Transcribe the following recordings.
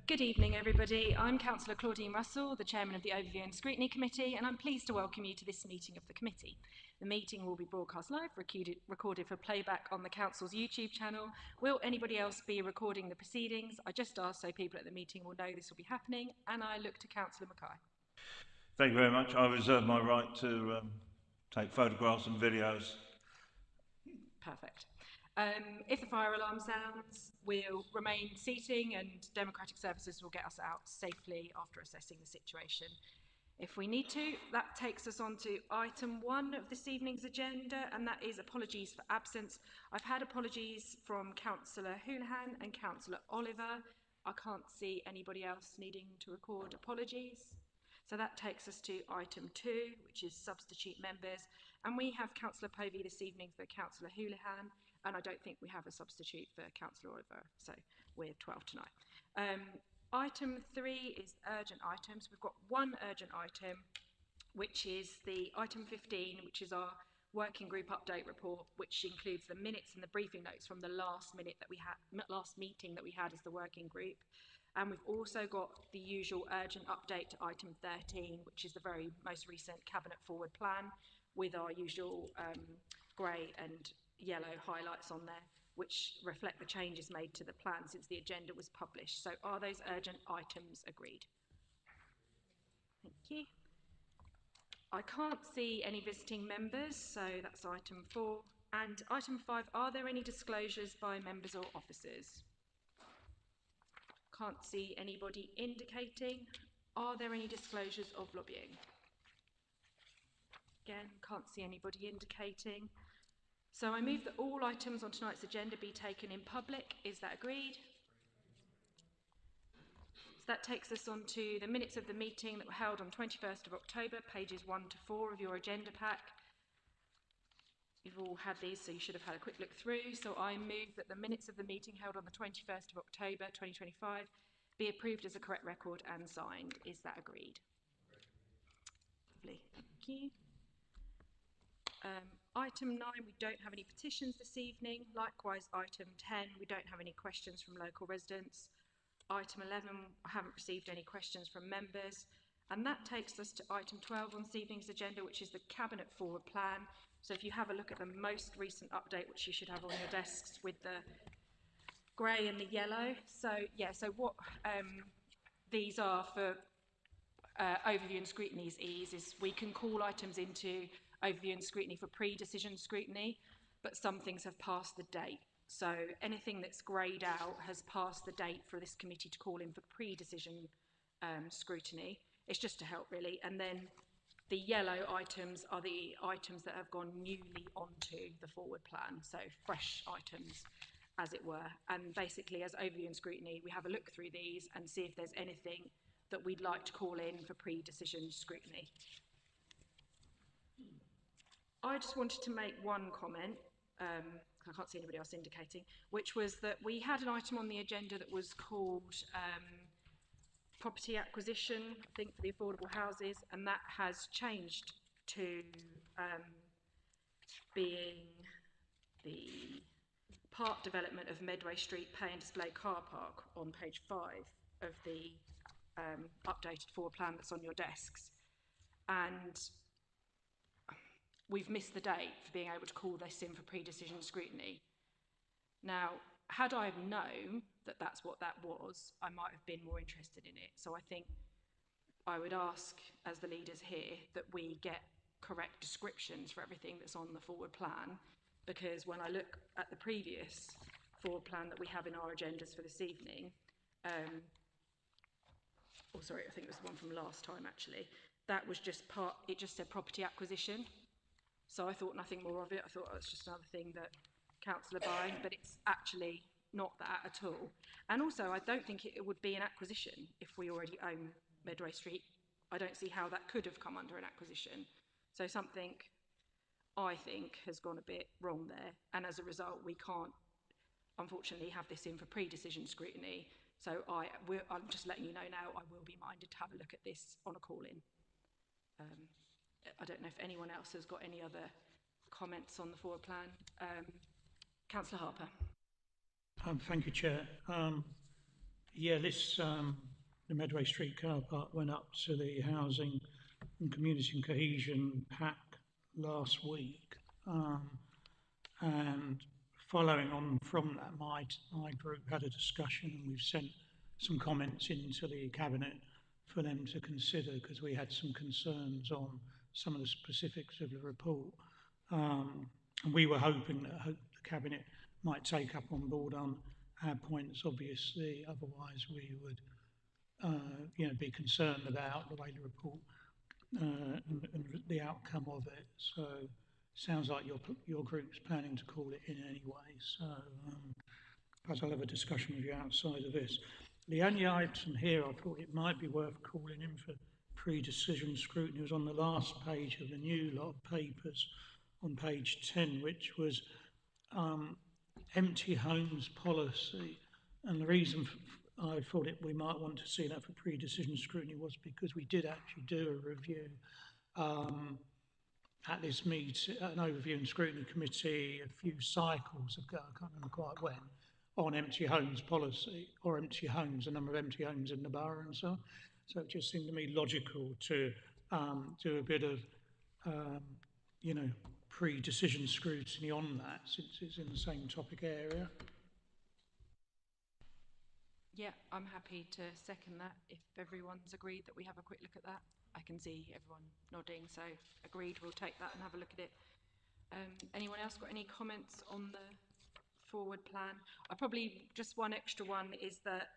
Good evening, everybody. I'm Councillor Claudine Russell, the Chairman of the Overview and Scrutiny Committee, and I'm pleased to welcome you to this meeting of the committee. The meeting will be broadcast live, recorded for playback on the Council's YouTube channel. Will anybody else be recording the proceedings? I just asked so people at the meeting will know this will be happening, and I look to Councillor Mackay. Thank you very much. I reserve my right to take photographs and videos. Perfect. If the fire alarm sounds, we'll remain seating and Democratic Services will get us out safely after assessing the situation. If we need to, that takes us on to item 1 of this evening's agenda, and that is apologies for absence. I've had apologies from Councillor Houlihan and Councillor Oliver. I can't see anybody else needing to record apologies. So that takes us to item 2, which is substitute members. And we have Councillor Povey this evening for Councillor Houlihan, and I don't think we have a substitute for Councillor Oliver, so we're 12 tonight. Item 3 is urgent items. We've got one urgent item, which is the item 15, which is our working group update report, which includes the minutes and the briefing notes from the last meeting that we had as the working group. And we've also got the usual urgent update to item 13, which is the very most recent Cabinet Forward Plan with our usual grey and yellow highlights on there, which reflect the changes made to the plan since the agenda was published. So are those urgent items agreed? Thank you. I can't see any visiting members, so that's item 4. And item 5, are there any disclosures by members or officers? Can't see anybody indicating. Are there any disclosures of lobbying? Again, can't see anybody indicating. So I move that all items on tonight's agenda be taken in public. Is that agreed? So that takes us on to the minutes of the meeting that were held on 21st of October, pages 1 to 4 of your agenda pack. You've all had these, so you should have had a quick look through. So I move that the minutes of the meeting held on the 21st of October 2025 be approved as a correct record and signed. Is that agreed? Lovely, thank you. Item 9, we don't have any petitions this evening. Likewise, item 10, we don't have any questions from local residents. Item 11, I haven't received any questions from members. And that takes us to item 12 on this evening's agenda, which is the Cabinet Forward Plan. So if you have a look at the most recent update, which you should have on your desks with the grey and the yellow. So yeah, so what these are for overview and scrutiny's ease is we can call items into overview and scrutiny for pre-decision scrutiny, but some things have passed the date. So anything that's greyed out has passed the date for this committee to call in for pre-decision scrutiny. It's just to help really. And then the yellow items are the items that have gone newly onto the forward plan, so fresh items as it were. And basically as overview and scrutiny, we have a look through these and see if there's anything that we'd like to call in for pre-decision scrutiny. I just wanted to make one comment, I can't see anybody else indicating, which was that we had an item on the agenda that was called property acquisition, I think for the affordable houses, and that has changed to being the park development of Medway Street Pay and Display Car Park on page 5 of the updated forward plan that's on your desks. And we've missed the date for being able to call this in for pre-decision scrutiny. Now, had I have known that that's what that was, I might have been more interested in it. So I think I would ask, as the leaders here, that we get correct descriptions for everything that's on the forward plan, because when I look at the previous forward plan that we have in our agendas for this evening, oh sorry, I think it was the one from last time actually, that was just it just said property acquisition. So I thought nothing more of it. I thought, oh, it's just another thing that council are buying, but it's actually not that at all. And also, I don't think it would be an acquisition if we already own Medway Street. I don't see how that could have come under an acquisition. So something, I think, has gone a bit wrong there. And as a result, we can't, unfortunately, have this in for pre-decision scrutiny. So I'm just letting you know now, I will be minded to have a look at this on a call-in. I don't know if anyone else has got any other comments on the forward plan. Councillor Harper. Thank you, Chair. Yeah, the Medway Street car park went up to the Housing and Community and Cohesion pack last week. And following on from that, my group had a discussion and we've sent some comments into the Cabinet for them to consider because we had some concerns on some of the specifics of the report. And we were hoping that the Cabinet might take up on board on our points, obviously, otherwise we would be concerned about the way the report and the outcome of it. So sounds like your group's planning to call it in anyway. So perhaps I'll have a discussion with you outside of this. The only item here I thought it might be worth calling in for pre-decision scrutiny was on the last page of the new lot of papers on page 10, which was empty homes policy. And the reason I thought we might want to see that for pre-decision scrutiny was because we did actually do a review at this meeting, an overview and scrutiny committee a few cycles ago, I can't remember quite when, on empty homes policy, or empty homes, a number of empty homes in the borough and so on. So it just seemed to me logical to do a bit of, pre-decision scrutiny on that, since it's in the same topic area. Yeah, I'm happy to second that if everyone's agreed that we have a quick look at that. I can see everyone nodding, so agreed, we'll take that and have a look at it. Anyone else got any comments on the forward plan? I probably, just one extra one is that,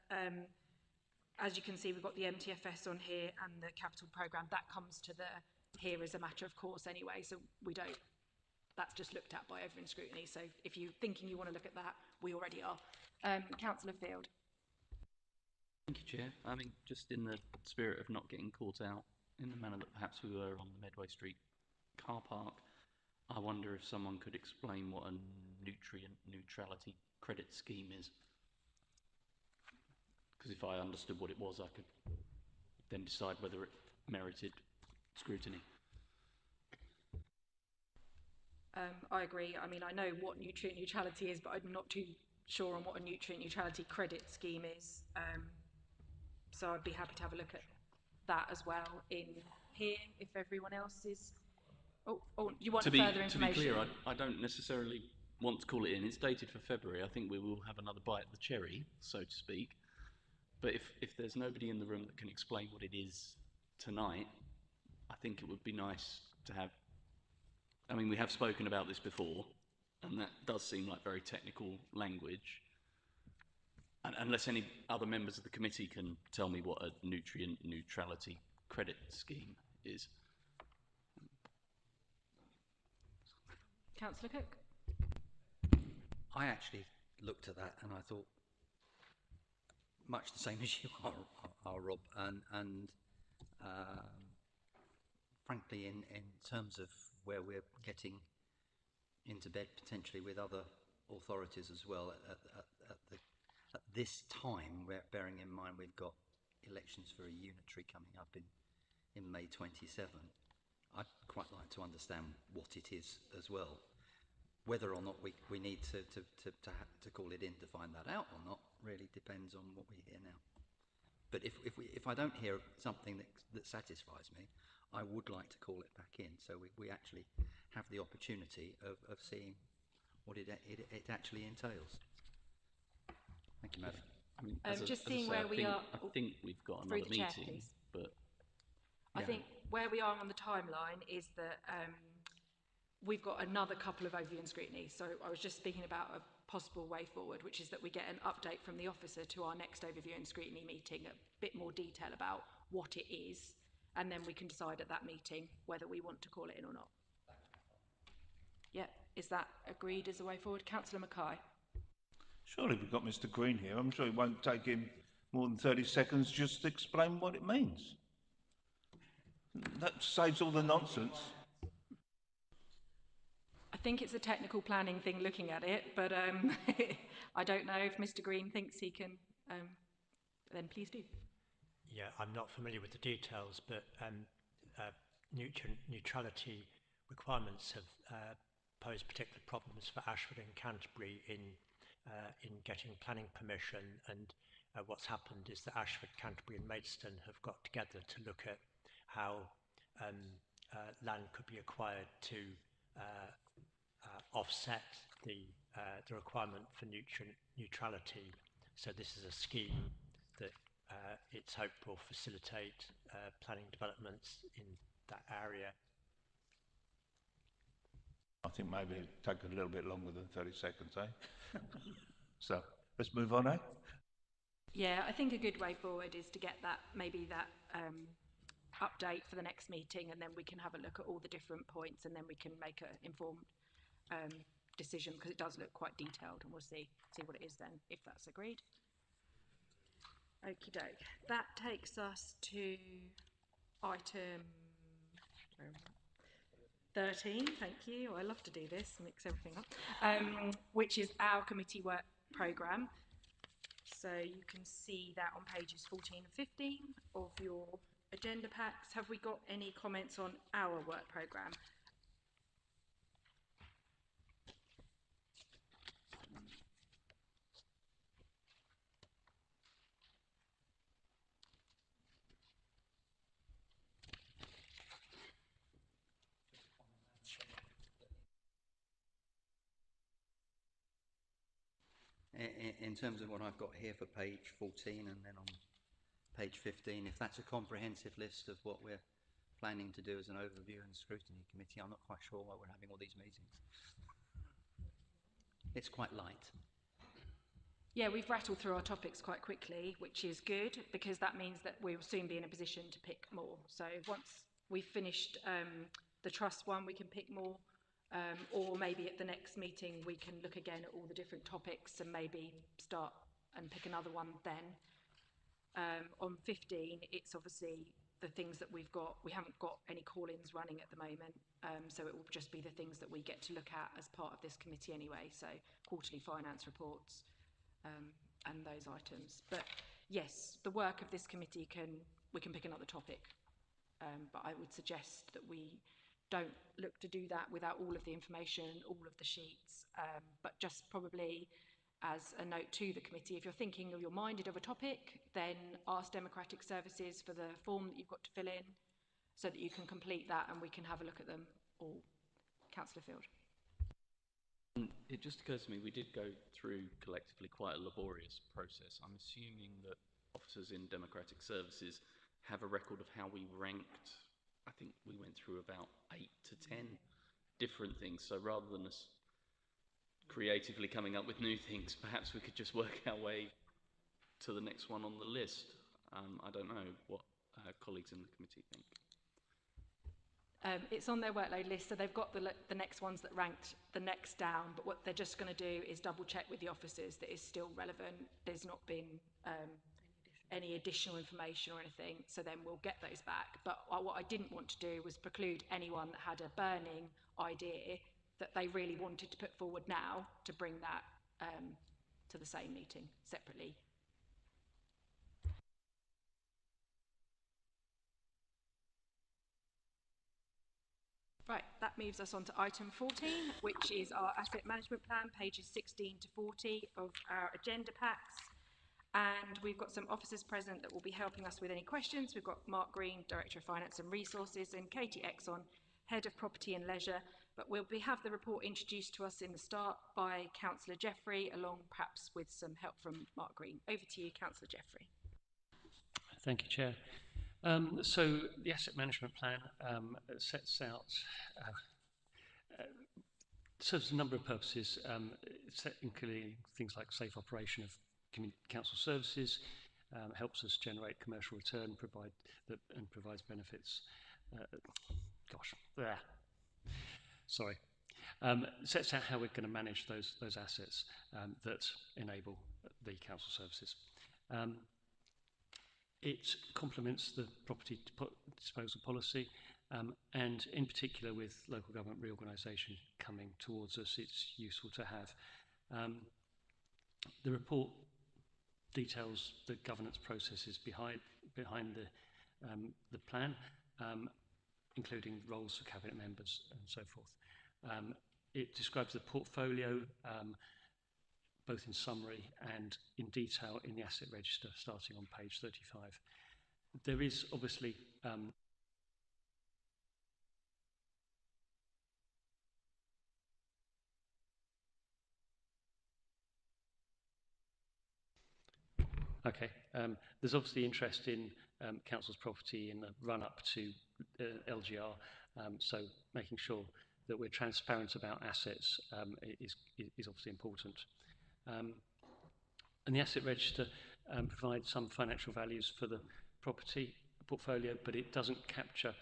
as you can see, we've got the MTFS on here and the capital programme. That comes to the here as a matter of course anyway, so we don't, that's just looked at by everyone scrutiny. So if you're thinking you want to look at that, we already are. Councillor Field. Thank you, Chair. I mean, just in the spirit of not getting caught out in the manner that perhaps we were on the Medway Street car park, I wonder if someone could explain what a nutrient neutrality credit scheme is. Because if I understood what it was, I could then decide whether it merited scrutiny. I agree. I mean, I know what nutrient neutrality is, but I'm not too sure on what a nutrient neutrality credit scheme is. So I'd be happy to have a look at that as well in here if everyone else is. Oh, you want further information? To be clear, I don't necessarily want to call it in. It's dated for February. I think we will have another bite of the cherry, so to speak. But if there's nobody in the room that can explain what it is tonight, I think it would be nice to have. I mean, we have spoken about this before, and that does seem like very technical language. And unless any other members of the committee can tell me what a nutrient neutrality credit scheme is. Councillor Cook? I actually looked at that and I thought, much the same as you are Rob, and frankly, in terms of where we're getting into bed potentially with other authorities as well at this time, bearing in mind we've got elections for a unitary coming up in May 27, I'd quite like to understand what it is as well. Whether or not we need to call it in to find that out or not really depends on what we hear now. But if I don't hear something that satisfies me, I would like to call it back in so we actually have the opportunity of seeing what it actually entails. Thank you, Madam. I mean, just seeing where we are. I think we've got another meeting, chair, but I think where we are on the timeline is that we've got another couple of overview and scrutiny. So I was just speaking about a possible way forward, which is that we get an update from the officer to our next overview and scrutiny meeting, a bit more detail about what it is, and then we can decide at that meeting whether we want to call it in or not. Yeah, is that agreed as a way forward? Councillor Mackay. Surely we've got Mr. Green here. I'm sure it won't take him more than 30 seconds just to explain what it means. That saves all the nonsense. I think it's a technical planning thing looking at it, but I don't know if Mr. Green thinks he can, then please do. Yeah, I'm not familiar with the details, but nutrient neutrality requirements have posed particular problems for Ashford and Canterbury in getting planning permission, and what's happened is that Ashford, Canterbury and Maidstone have got together to look at how land could be acquired to offset the requirement for nutrient neutrality. So this is a scheme that it's hoped will facilitate planning developments in that area. I think maybe it'd take a little bit longer than 30 seconds, eh? So let's move on, eh? Yeah, I think a good way forward is to get that, maybe that update for the next meeting, and then we can have a look at all the different points, and then we can make an informed decision, because it does look quite detailed, and we'll see what it is then, if that's agreed. Okie doke. That takes us to item 13, thank you. I love to do this, mix everything up, which is our committee work programme. So you can see that on pages 14 and 15 of your agenda packs. Have we got any comments on our work programme? In terms of what I've got here for page 14 and then on page 15, if that's a comprehensive list of what we're planning to do as an overview and scrutiny committee, I'm not quite sure why we're having all these meetings. It's quite light. Yeah, we've rattled through our topics quite quickly, which is good, because that means that we'll soon be in a position to pick more. So once we've finished the trust one, we can pick more, or maybe at the next meeting we can look again at all the different topics and maybe start and pick another one then. On 15, it's obviously the things that we've got. We haven't got any call-ins running at the moment, so it will just be the things that we get to look at as part of this committee anyway, so quarterly finance reports, and those items. But yes, the work of this committee we can pick another topic, but I would suggest that we don't look to do that without all of the information, all of the sheets, but just probably as a note to the committee, if you're thinking or you're minded of a topic, then ask Democratic Services for the form that you've got to fill in so that you can complete that and we can have a look at them all. Councillor Field. It just occurs to me, we did go through collectively quite a laborious process. I'm assuming that officers in Democratic Services have a record of how we ranked. I think we went through about 8 to 10 different things. So rather than us creatively coming up with new things, perhaps we could just work our way to the next one on the list. I don't know what colleagues in the committee think. It's on their workload list, so they've got the next ones that ranked the next down, but what they're just going to do is double check with the officers that it's still relevant. There's not been any additional information or anything, so then we'll get those back. But what I didn't want to do was preclude anyone that had a burning idea that they really wanted to put forward now to bring that to the same meeting separately. Right, that moves us on to item 14, which is our asset management plan, pages 16 to 40 of our agenda packs. And we've got some officers present that will be helping us with any questions. We've got Mark Green, Director of Finance and Resources, and Katie Exon, Head of Property and Leisure. But we'll have the report introduced to us in the start by Councillor Jeffrey, along perhaps with some help from Mark Green. Over to you, Councillor Jeffrey. Thank you, Chair. So the asset management plan sets out, serves a number of purposes, including things like safe operation of council services, helps us generate commercial return, provides benefits. Sets out how we're going to manage those assets that enable the council services. It complements the property disposal policy, and in particular with local government reorganisation coming towards us, it's useful to have. The report details the governance processes behind the plan, including roles for cabinet members and so forth. It describes the portfolio, both in summary and in detail in the asset register, starting on page 35. There is obviously okay. There's obviously interest in council's property in the run-up to LGR, so making sure that we're transparent about assets is obviously important. And the asset register provides some financial values for the property portfolio, but it doesn't capture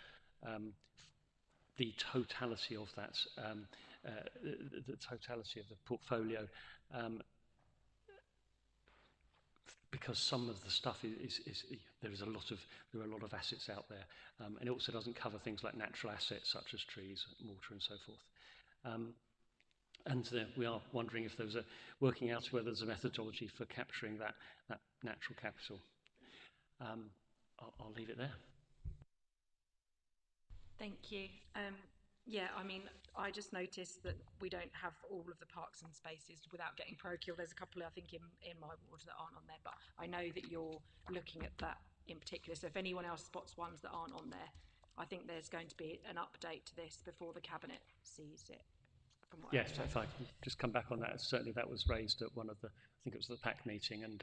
the totality of that, the totality of the portfolio. Because some of the stuff there are a lot of assets out there, and it also doesn't cover things like natural assets such as trees, water, and so forth. And we are wondering if there's working out whether there's a methodology for capturing that natural capital. I'll leave it there. Thank you. Yeah, I mean, I just noticed that we don't have all of the parks and spaces without getting parochial. There's a couple, I think, in my ward that aren't on there, but I know that you're looking at that in particular. So if anyone else spots ones that aren't on there, I think there's going to be an update to this before the Cabinet sees it. Yes, if I can just come back on that, certainly that was raised at one of the, I think it was the PAC meeting, and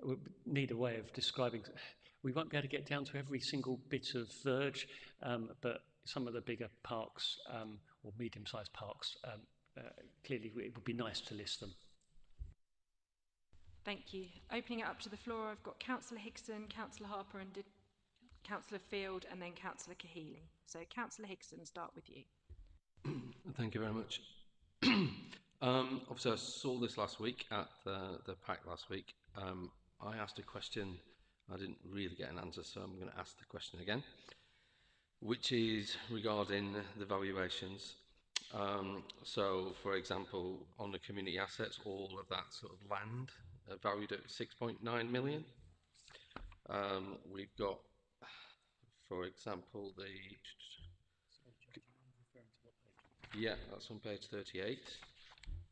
we need a way of describing. We won't be able to get down to every single bit of verge, but some of the bigger parks or medium-sized parks, clearly it would be nice to list them. Thank you. Opening it up to the floor, I've got Councillor Hickson, Councillor Harper and Councillor Field, and then Councillor Kahili. So Councillor Hickson, start with you. Thank you very much. Obviously I saw this last week at the PAC last week. I asked a question, I didn't really get an answer, so I'm going to ask the question again, which is regarding the valuations. So, for example, on the community assets, all of that sort of land valued at 6.9 million. We've got, for example, yeah, that's on page 38.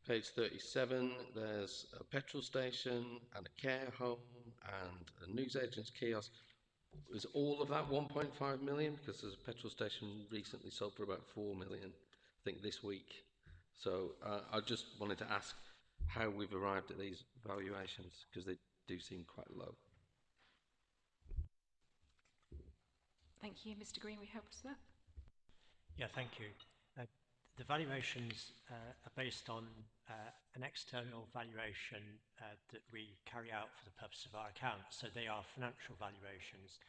Page 37, there's a petrol station and a care home and a newsagent's kiosk. Is all of that 1.5 million? Because there's a petrol station recently sold for about 4 million, I think this week. So I just wanted to ask how we've arrived at these valuations, because they do seem quite low. Thank you. Mr. Green, will you help us with that? Yeah, thank you. The valuations are based on an external valuation that we carry out for the purpose of our accounts. So they are financial valuations.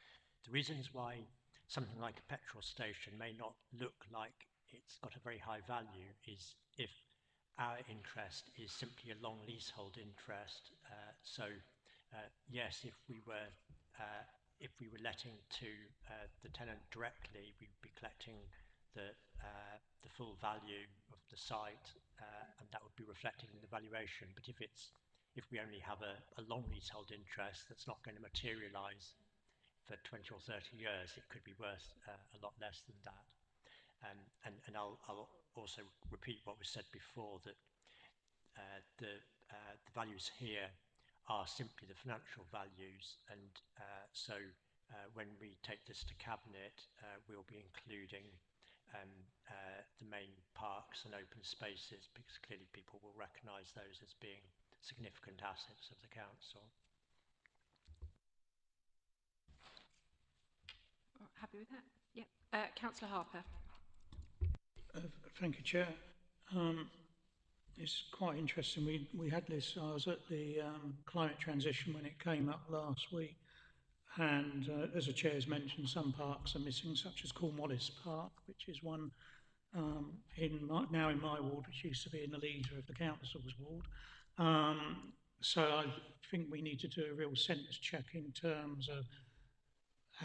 The reasons why something like a petrol station may not look like it's got a very high value is if our interest is simply a long leasehold interest. Yes, if we were letting to the tenant directly, we'd be collecting the full value of the site, and that would be reflected in the valuation. But if we only have a long leasehold interest that's not going to materialise for 20 or 30 years, it could be worth a lot less than that. And I'll also repeat what was said before, that the values here are simply the financial values, and so when we take this to Cabinet, we'll be including the main parks and open spaces, because clearly people will recognise those as being significant assets of the council. Happy with that? Yep. Councillor Harper. Thank you, Chair. It's quite interesting. We had this, I was at the climate transition when it came up last week, and as the Chair's mentioned, some parks are missing, such as Cornwallis Park, which is one now in my ward, which used to be in the leader of the council's ward. So I think we need to do a real sense check in terms of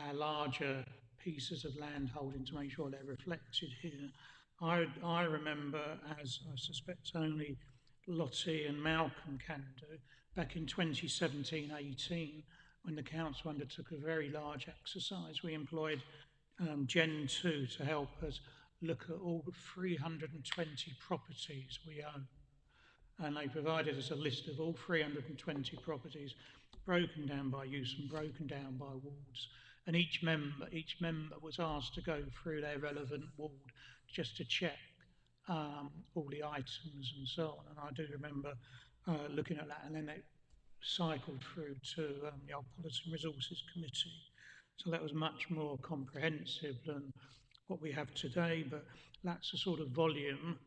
our larger pieces of land holding to make sure they're reflected here. I remember, as I suspect only Lottie and Malcolm can do, back in 2017-18, when the council undertook a very large exercise, we employed Gen 2 to help us look at all the 320 properties we own. and they provided us a list of all 320 properties, broken down by use and broken down by wards. And each member was asked to go through their relevant ward just to check all the items and so on. And I do remember looking at that, and then they cycled through to the old Policy and Resources Committee. So that was much more comprehensive than what we have today, but that's the sort of volume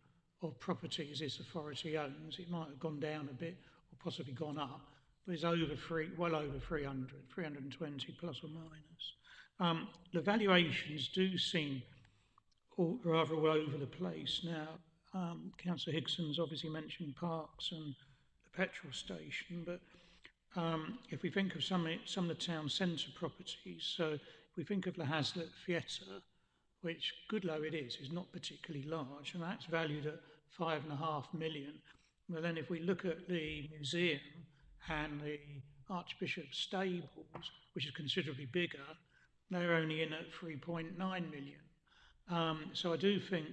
of properties this authority owns. It might have gone down a bit or possibly gone up, but it's well over 300, 320 plus or minus. The valuations do seem rather all over the place. Now, Councillor Higson's obviously mentioned parks and the petrol station, but if we think of some of the town centre properties, so if we think of the Hazlitt Theatre, which, good though it is not particularly large, and that's valued at 5.5 million. Well, then if we look at the museum and the Archbishop's Stables, which is considerably bigger, they're only in at 3.9 million. So I do think,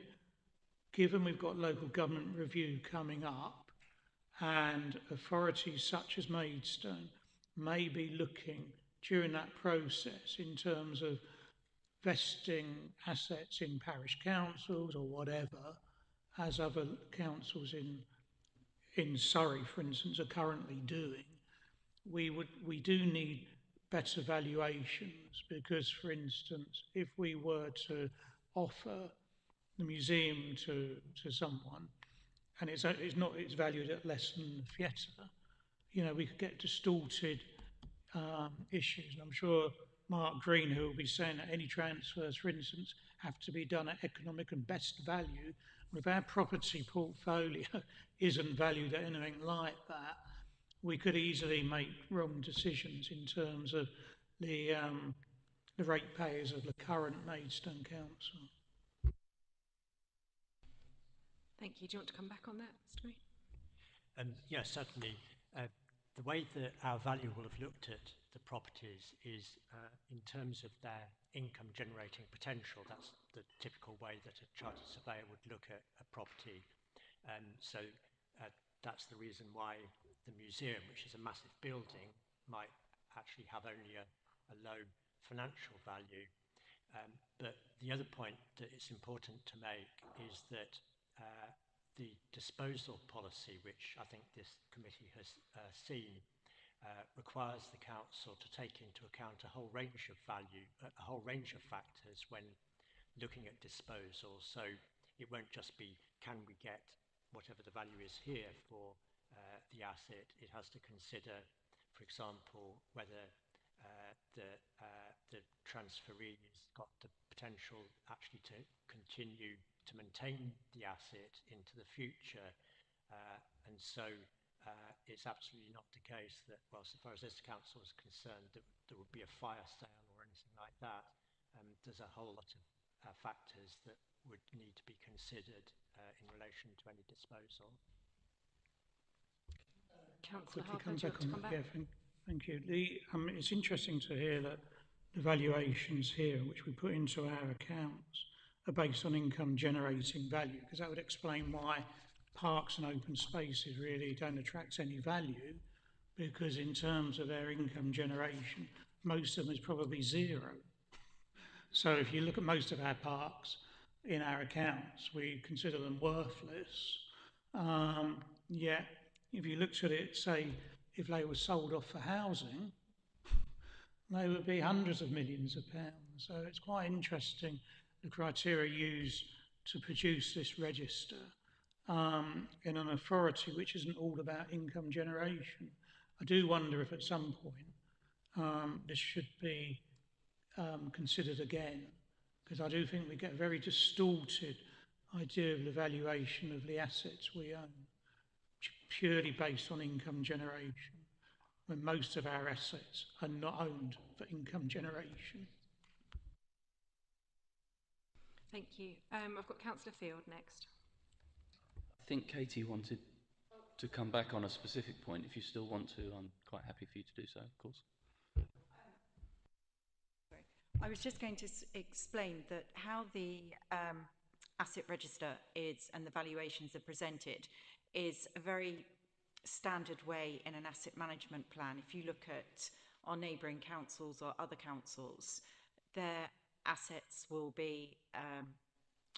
given we've got local government review coming up, and authorities such as Maidstone may be looking during that process in terms of vesting assets in parish councils or whatever, as other councils in Surrey, for instance, are currently doing. We do need better valuations because, for instance, if we were to offer the museum to someone, and it's valued at less than the theatre, we could get distorted issues. And I'm sure Mark Green, who will be saying that any transfers, for instance, have to be done at economic and best value. And if our property portfolio isn't valued at anything like that, we could easily make wrong decisions in terms of the ratepayers of the current Maidstone Council. Thank you. Do you want to come back on that, Mr. Green? Yes, certainly. The way that our valuer will have looked at the properties is in terms of their income generating potential. That's the typical way that a chartered surveyor would look at a property. So that's the reason why the museum, which is a massive building, might actually have only a low financial value. But the other point that it's important to make is that the disposal policy, which I think this committee has seen, requires the council to take into account a whole range of factors when looking at disposal. So it won't just be, can we get whatever the value is here for the asset? It has to consider, for example, whether the transferee has got the potential actually to continue to maintain the asset into the future. And so it's absolutely not the case that, well, so far as this council is concerned, that there would be a fire sale or anything like that. There's a whole lot of factors that would need to be considered in relation to any disposal. Councillor Quickly Harper, come do you back want to on come that. back? Yeah, thank you. It's interesting to hear that the valuations here, which we put into our accounts, are based on income generating value, because that would explain why parks and open spaces really don't attract any value, because in terms of their income generation, most of them is probably zero. So if you look at most of our parks in our accounts, we consider them worthless. Yet, if you looked at it, say, if they were sold off for housing, they would be hundreds of millions of pounds. So it's quite interesting, the criteria used to produce this register in an authority which isn't all about income generation. I do wonder if at some point this should be considered again, because I do think we get a very distorted idea of the valuation of the assets we own, purely based on income generation, when most of our assets are not owned for income generation. Thank you. I've got Councillor Field next. I think Katie wanted to come back on a specific point. If you still want to, I'm quite happy for you to do so, of course. I was just going to explain that how the asset register is and the valuations are presented is a very standard way in an asset management plan. If you look at our neighbouring councils or other councils, their assets will be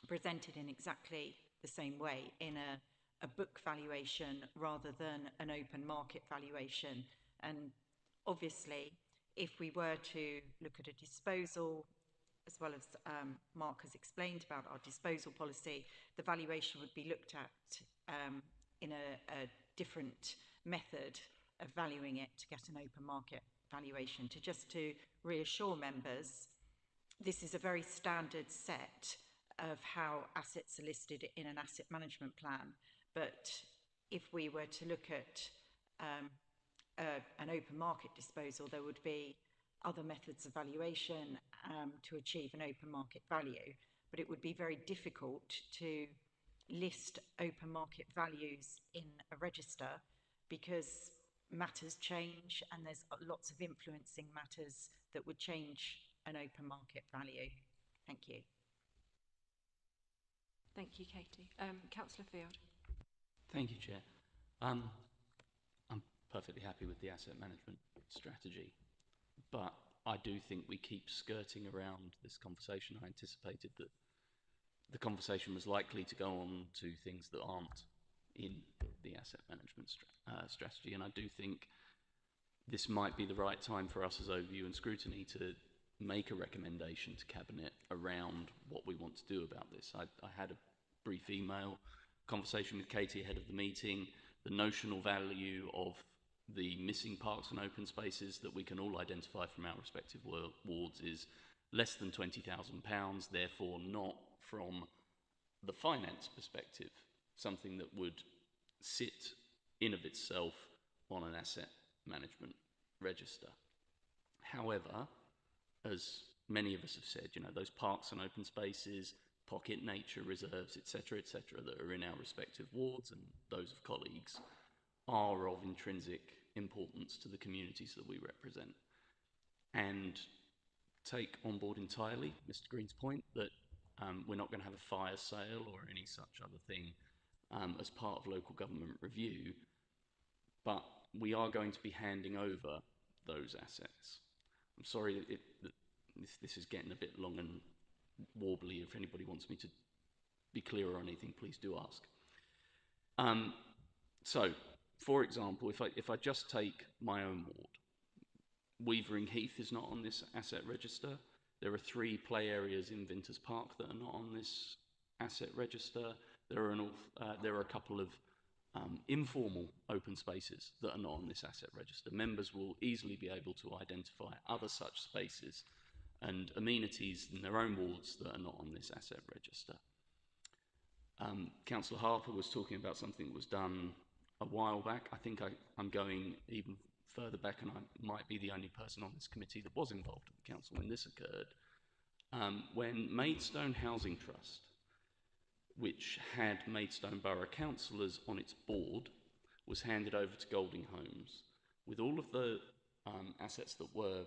presented in exactly the same way, in a book valuation rather than an open market valuation. And obviously, if we were to look at a disposal, as well as Mark has explained about our disposal policy, the valuation would be looked at in a different method of valuing it to get an open market valuation. To reassure members, this is a very standard set of how assets are listed in an asset management plan. But if we were to look at an open market disposal, there would be other methods of valuation to achieve an open market value. But it would be very difficult to list open market values in a register, because matters change and there's lots of influencing matters that would change an open market value. Thank you. Thank you, Katie. Councillor Field. Thank you, Chair. I'm perfectly happy with the asset management strategy, but I do think we keep skirting around this conversation. I anticipated that the conversation was likely to go on to things that aren't in the asset management strategy, and I do think this might be the right time for us as Overview and Scrutiny to make a recommendation to Cabinet around what we want to do about this. I had a brief email conversation with Katie ahead of the meeting. The notional value of the missing parks and open spaces that we can all identify from our respective wards is less than £20,000, therefore not, from the finance perspective, something that would sit in of itself on an asset management register. However, as many of us have said, you know, those parks and open spaces, pocket nature reserves, etc., that are in our respective wards and those of colleagues are of intrinsic importance to the communities that we represent. And take on board entirely Mr. Green's point that we're not going to have a fire sale or any such other thing as part of local government review, but we are going to be handing over those assets. I'm sorry that this is getting a bit long and warbly. If anybody wants me to be clearer on anything, please do ask. So, for example, if I just take my own ward, Weavering Heath is not on this asset register. There are 3 play areas in Vinters Park that are not on this asset register. There are a couple of informal open spaces that are not on this asset register. Members will easily be able to identify other such spaces and amenities in their own wards that are not on this asset register. Councillor Harper was talking about something that was done a while back. I think I'm going even further back, and I might be the only person on this committee that was involved at the council when this occurred. When Maidstone Housing Trust, which had Maidstone Borough councillors on its board, was handed over to Golding Homes, with all of the assets that were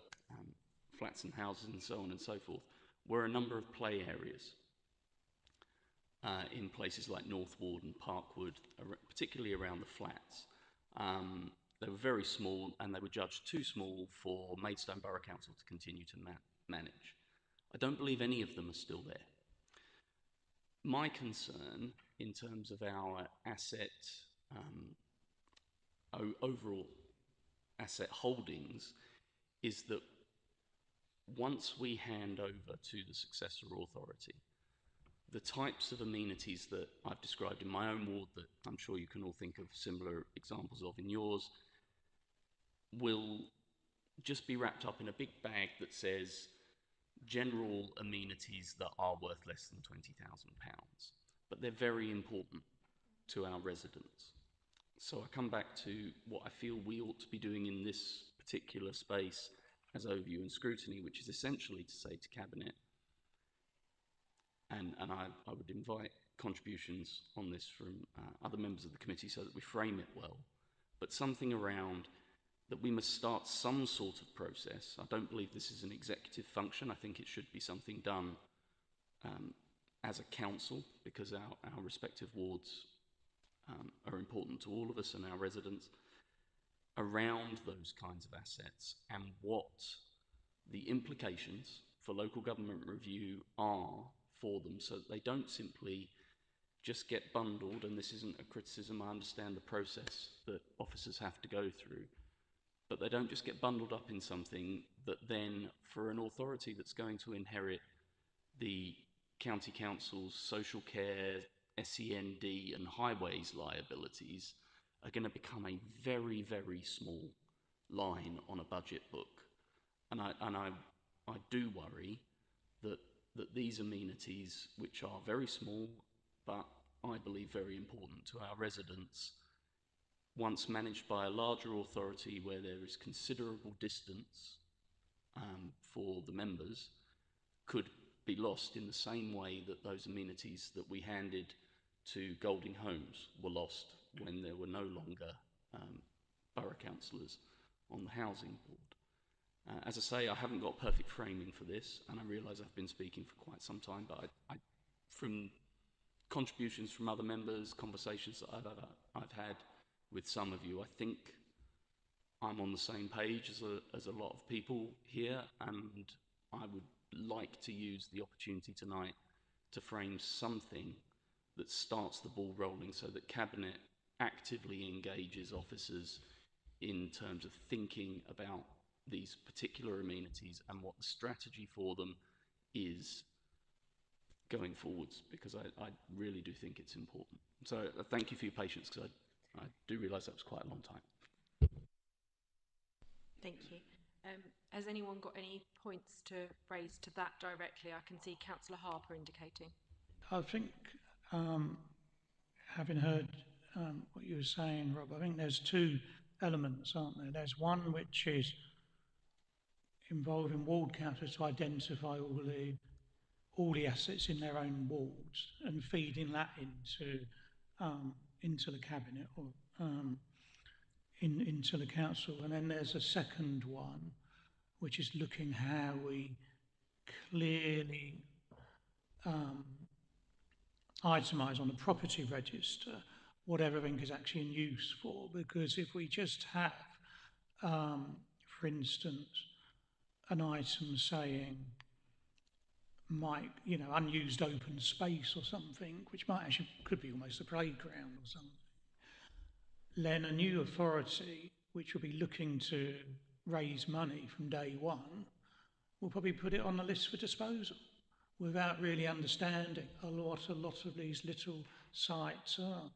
flats and houses and so on and so forth, were a number of play areas in places like North Ward and Parkwood, particularly around the flats. They were very small, and they were judged too small for Maidstone Borough Council to continue to manage. I don't believe any of them are still there. My concern in terms of our overall asset holdings is that once we hand over to the successor authority, the types of amenities that I've described in my own ward, that I'm sure you can all think of similar examples of in yours, will just be wrapped up in a big bag that says general amenities that are worth less than £20,000. But they're very important to our residents. So I come back to what I feel we ought to be doing in this particular space as Overview and Scrutiny, which is essentially to say to Cabinet, and I would invite contributions on this from other members of the committee so that we frame it well, but something around that we must start some sort of process. I don't believe this is an executive function. I think it should be something done as a council, because our respective wards are important to all of us and our residents around those kinds of assets, and what the implications for local government review are for them, so that they don't simply just get bundled. And this isn't a criticism, I understand the process that officers have to go through, but they don't just get bundled up in something that then, for an authority that's going to inherit the county council's social care, SEND and highways liabilities, are going to become a very, very small line on a budget book. And I do worry that these amenities, which are very small, but I believe very important to our residents, once managed by a larger authority where there is considerable distance for the members, could be lost in the same way that those amenities that we handed to Golding Homes were lost when there were no longer borough councillors on the housing board. As I say, I haven't got perfect framing for this, and I realise I've been speaking for quite some time, but from contributions from other members, conversations that I've had with some of you, I think I'm on the same page as a lot of people here, and I would like to use the opportunity tonight to frame something that starts the ball rolling, so that Cabinet actively engages officers in terms of thinking about these particular amenities and what the strategy for them is going forwards, because I really do think it's important. So thank you for your patience, because I do realise that was quite a long time. Thank you. Has anyone got any points to raise to that directly? I can see Councillor Harper indicating. I think, having heard what you were saying, Rob, I think there's two elements, aren't there? There's one which is involving ward councillors to identify all the assets in their own wards and feeding that into the cabinet or into the council. And then there's a second one, which is looking how we clearly itemise on the property register what everything is actually in use for. Because if we just have, for instance, an item saying unused open space or something, which could be almost a playground or something, then a new authority which will be looking to raise money from day one will probably put it on the list for disposal without really understanding what a lot of these little sites are.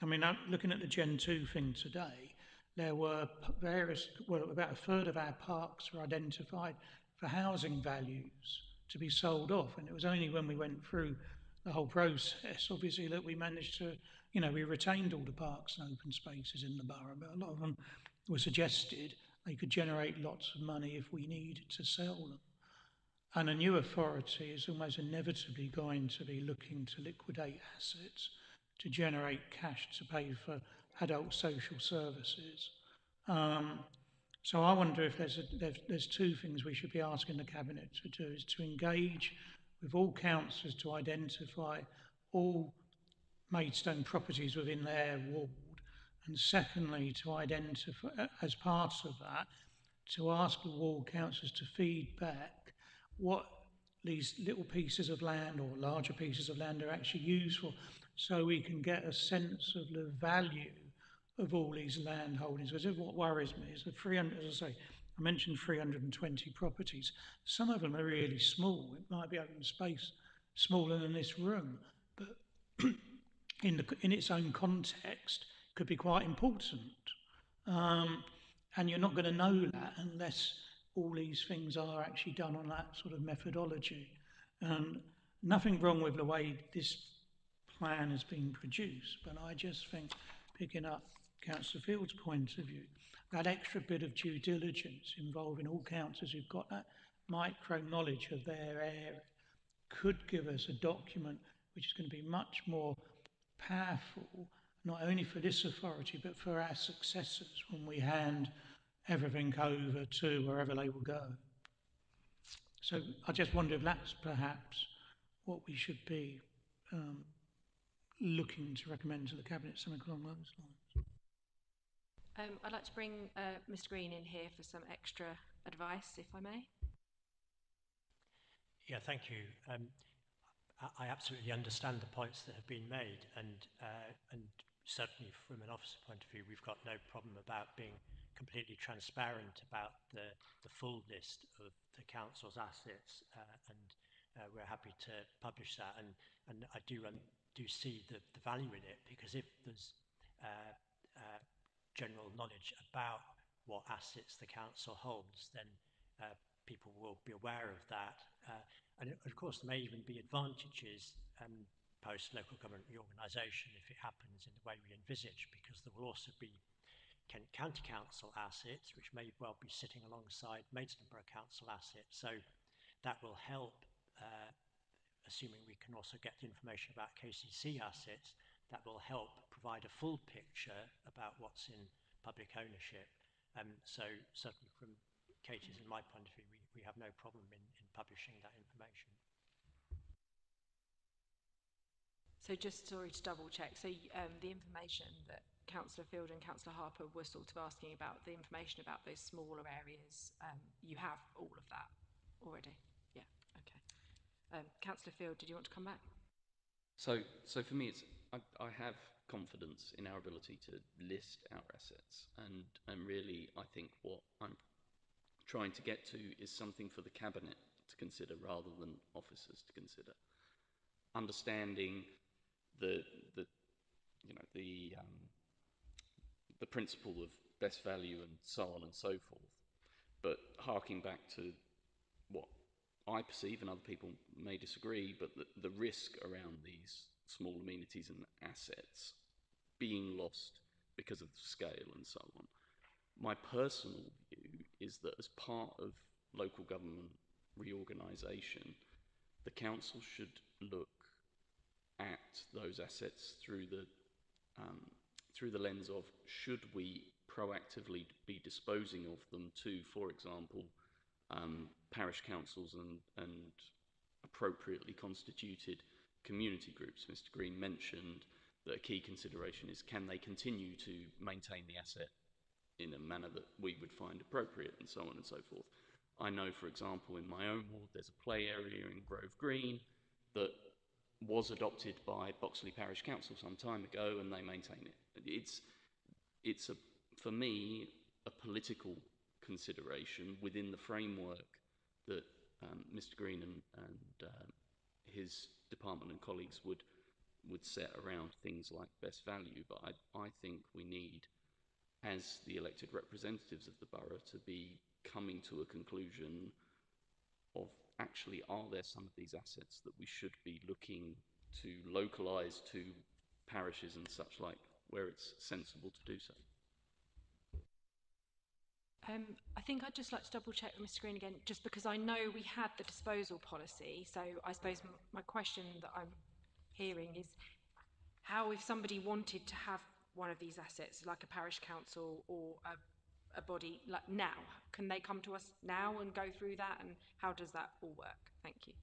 I mean, looking at the Gen 2 thing today, there were about a third of our parks were identified for housing values to be sold off, and it was only when we went through the whole process, obviously, that we managed to, we retained all the parks and open spaces in the borough, but a lot of them were suggested they could generate lots of money if we needed to sell them. And a new authority is almost inevitably going to be looking to liquidate assets to generate cash to pay for adult social services. So I wonder if there's two things we should be asking the Cabinet to do, is to engage with all councillors to identify all Maidstone properties within their ward, and secondly, to identify, as part of that, to ask the ward councillors to feed back what these little pieces of land or larger pieces of land are actually used for, so we can get a sense of the value of all these land holdings. Because what worries me is that 300, as I say, I mentioned 320 properties. Some of them are really small. It might be open space smaller than this room, but in its own context could be quite important. And you're not going to know that unless all these things are actually done on that sort of methodology. Nothing wrong with the way this plan has been produced, but I just think, picking up Councillor Field's point of view, that extra bit of due diligence involving all councillors who've got that micro knowledge of their area could give us a document which is going to be much more powerful, not only for this authority but for our successors when we hand everything over to wherever they will go. So I just wonder if that's perhaps what we should be looking to recommend to the Cabinet something along those lines. I'd like to bring Mr. Green in here for some extra advice, if I may. Yeah, thank you. I absolutely understand the points that have been made, and certainly from an officer point of view, we've got no problem about being completely transparent about the full list of the council's assets, and we're happy to publish that. And I do see the value in it, because if there's general knowledge about what assets the council holds, then people will be aware of that. And of course, there may even be advantages post local government reorganisation if it happens in the way we envisage, because there will also be Kent County Council assets, which may well be sitting alongside Maidstone Borough Council assets. So that will help, assuming we can also get the information about KCC assets, that will help provide a full picture about what's in public ownership. So certainly from Katie's and my point of view, we have no problem in publishing that information. So just sorry to double check. So the information that Councillor Field and Councillor Harper were sort of asking about, the information about those smaller areas, you have all of that already? Yeah, okay. Councillor Field, did you want to come back? So for me, I have confidence in our ability to list our assets, and really I think what I'm trying to get to is something for the Cabinet to consider rather than officers to consider. Understanding the principle of best value and so on and so forth, but harking back to what I perceive, and other people may disagree, but the risk around these small amenities and assets being lost because of the scale and so on. My personal view is that as part of local government reorganisation, the council should look at those assets through the lens of, should we proactively be disposing of them to, for example, parish councils and appropriately constituted community groups. Mr. Green mentioned that a key consideration is, can they continue to maintain the asset in a manner that we would find appropriate, and so on and so forth. I know, for example, in my own ward, there's a play area in Grove Green that was adopted by Boxley Parish Council some time ago, and they maintain it. It's for me, a political consideration within the framework that Mr. Green and his department and colleagues would set around things like best value. But I think we need, as the elected representatives of the borough, to be coming to a conclusion of, actually, are there some of these assets that we should be looking to localise to parishes and such like, where it's sensible to do so. I think I'd just like to double check with Mr. Green again, just because I know we had the disposal policy. So I suppose my question that I'm hearing is, how, if somebody wanted to have one of these assets, like a parish council or a body, like now, can they come to us now and go through that, and how does that all work? Thank you.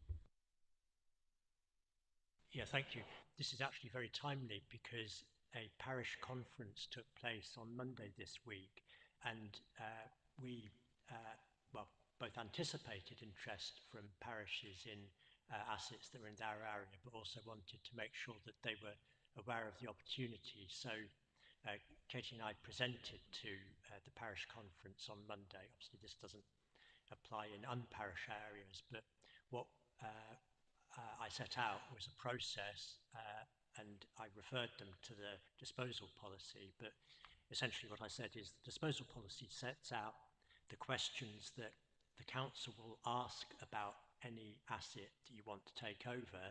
Yeah, thank you. This is actually very timely, because a parish conference took place on Monday this week, and we both anticipated interest from parishes in assets that were in their area, but also wanted to make sure that they were aware of the opportunity. So Katie and I presented to the parish conference on Monday. Obviously this doesn't apply in unparish areas, but what I set out was a process, and I referred them to the disposal policy. But essentially what I said is, the disposal policy sets out the questions that the council will ask about any asset that you want to take over,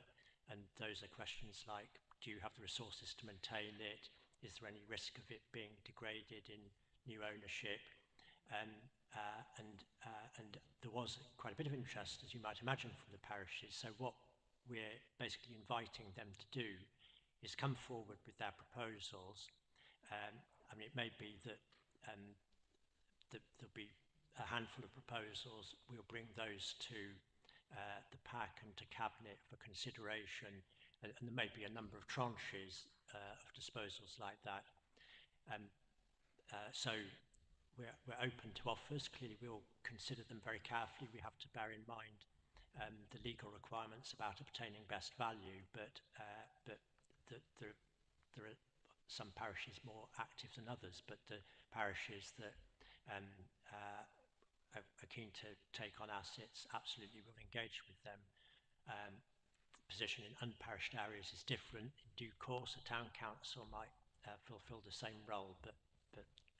and those are questions like, do you have the resources to maintain it? Is there any risk of it being degraded in new ownership? And there was quite a bit of interest, as you might imagine, from the parishes. So what we're basically inviting them to do is come forward with their proposals. I mean, it may be that there'll be a handful of proposals. We'll bring those to the PAC and to Cabinet for consideration, and there may be a number of tranches of disposals like that. So we're open to offers. Clearly, we'll consider them very carefully. We have to bear in mind the legal requirements about obtaining best value, but there are some parishes more active than others, but the parishes that are keen to take on assets, absolutely will engage with them. Position in unparished areas is different. In due course, a town council might fulfil the same role, but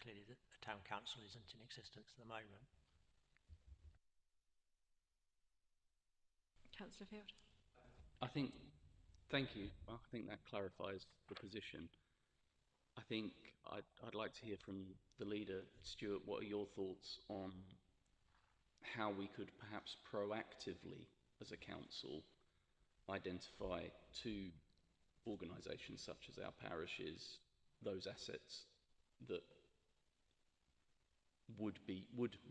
clearly the town council isn't in existence at the moment. Councillor Field. Thank you. I think that clarifies the position. I think I'd like to hear from the leader, Stuart. What are your thoughts on how we could perhaps proactively, as a council, identify to organisations such as our parishes those assets that would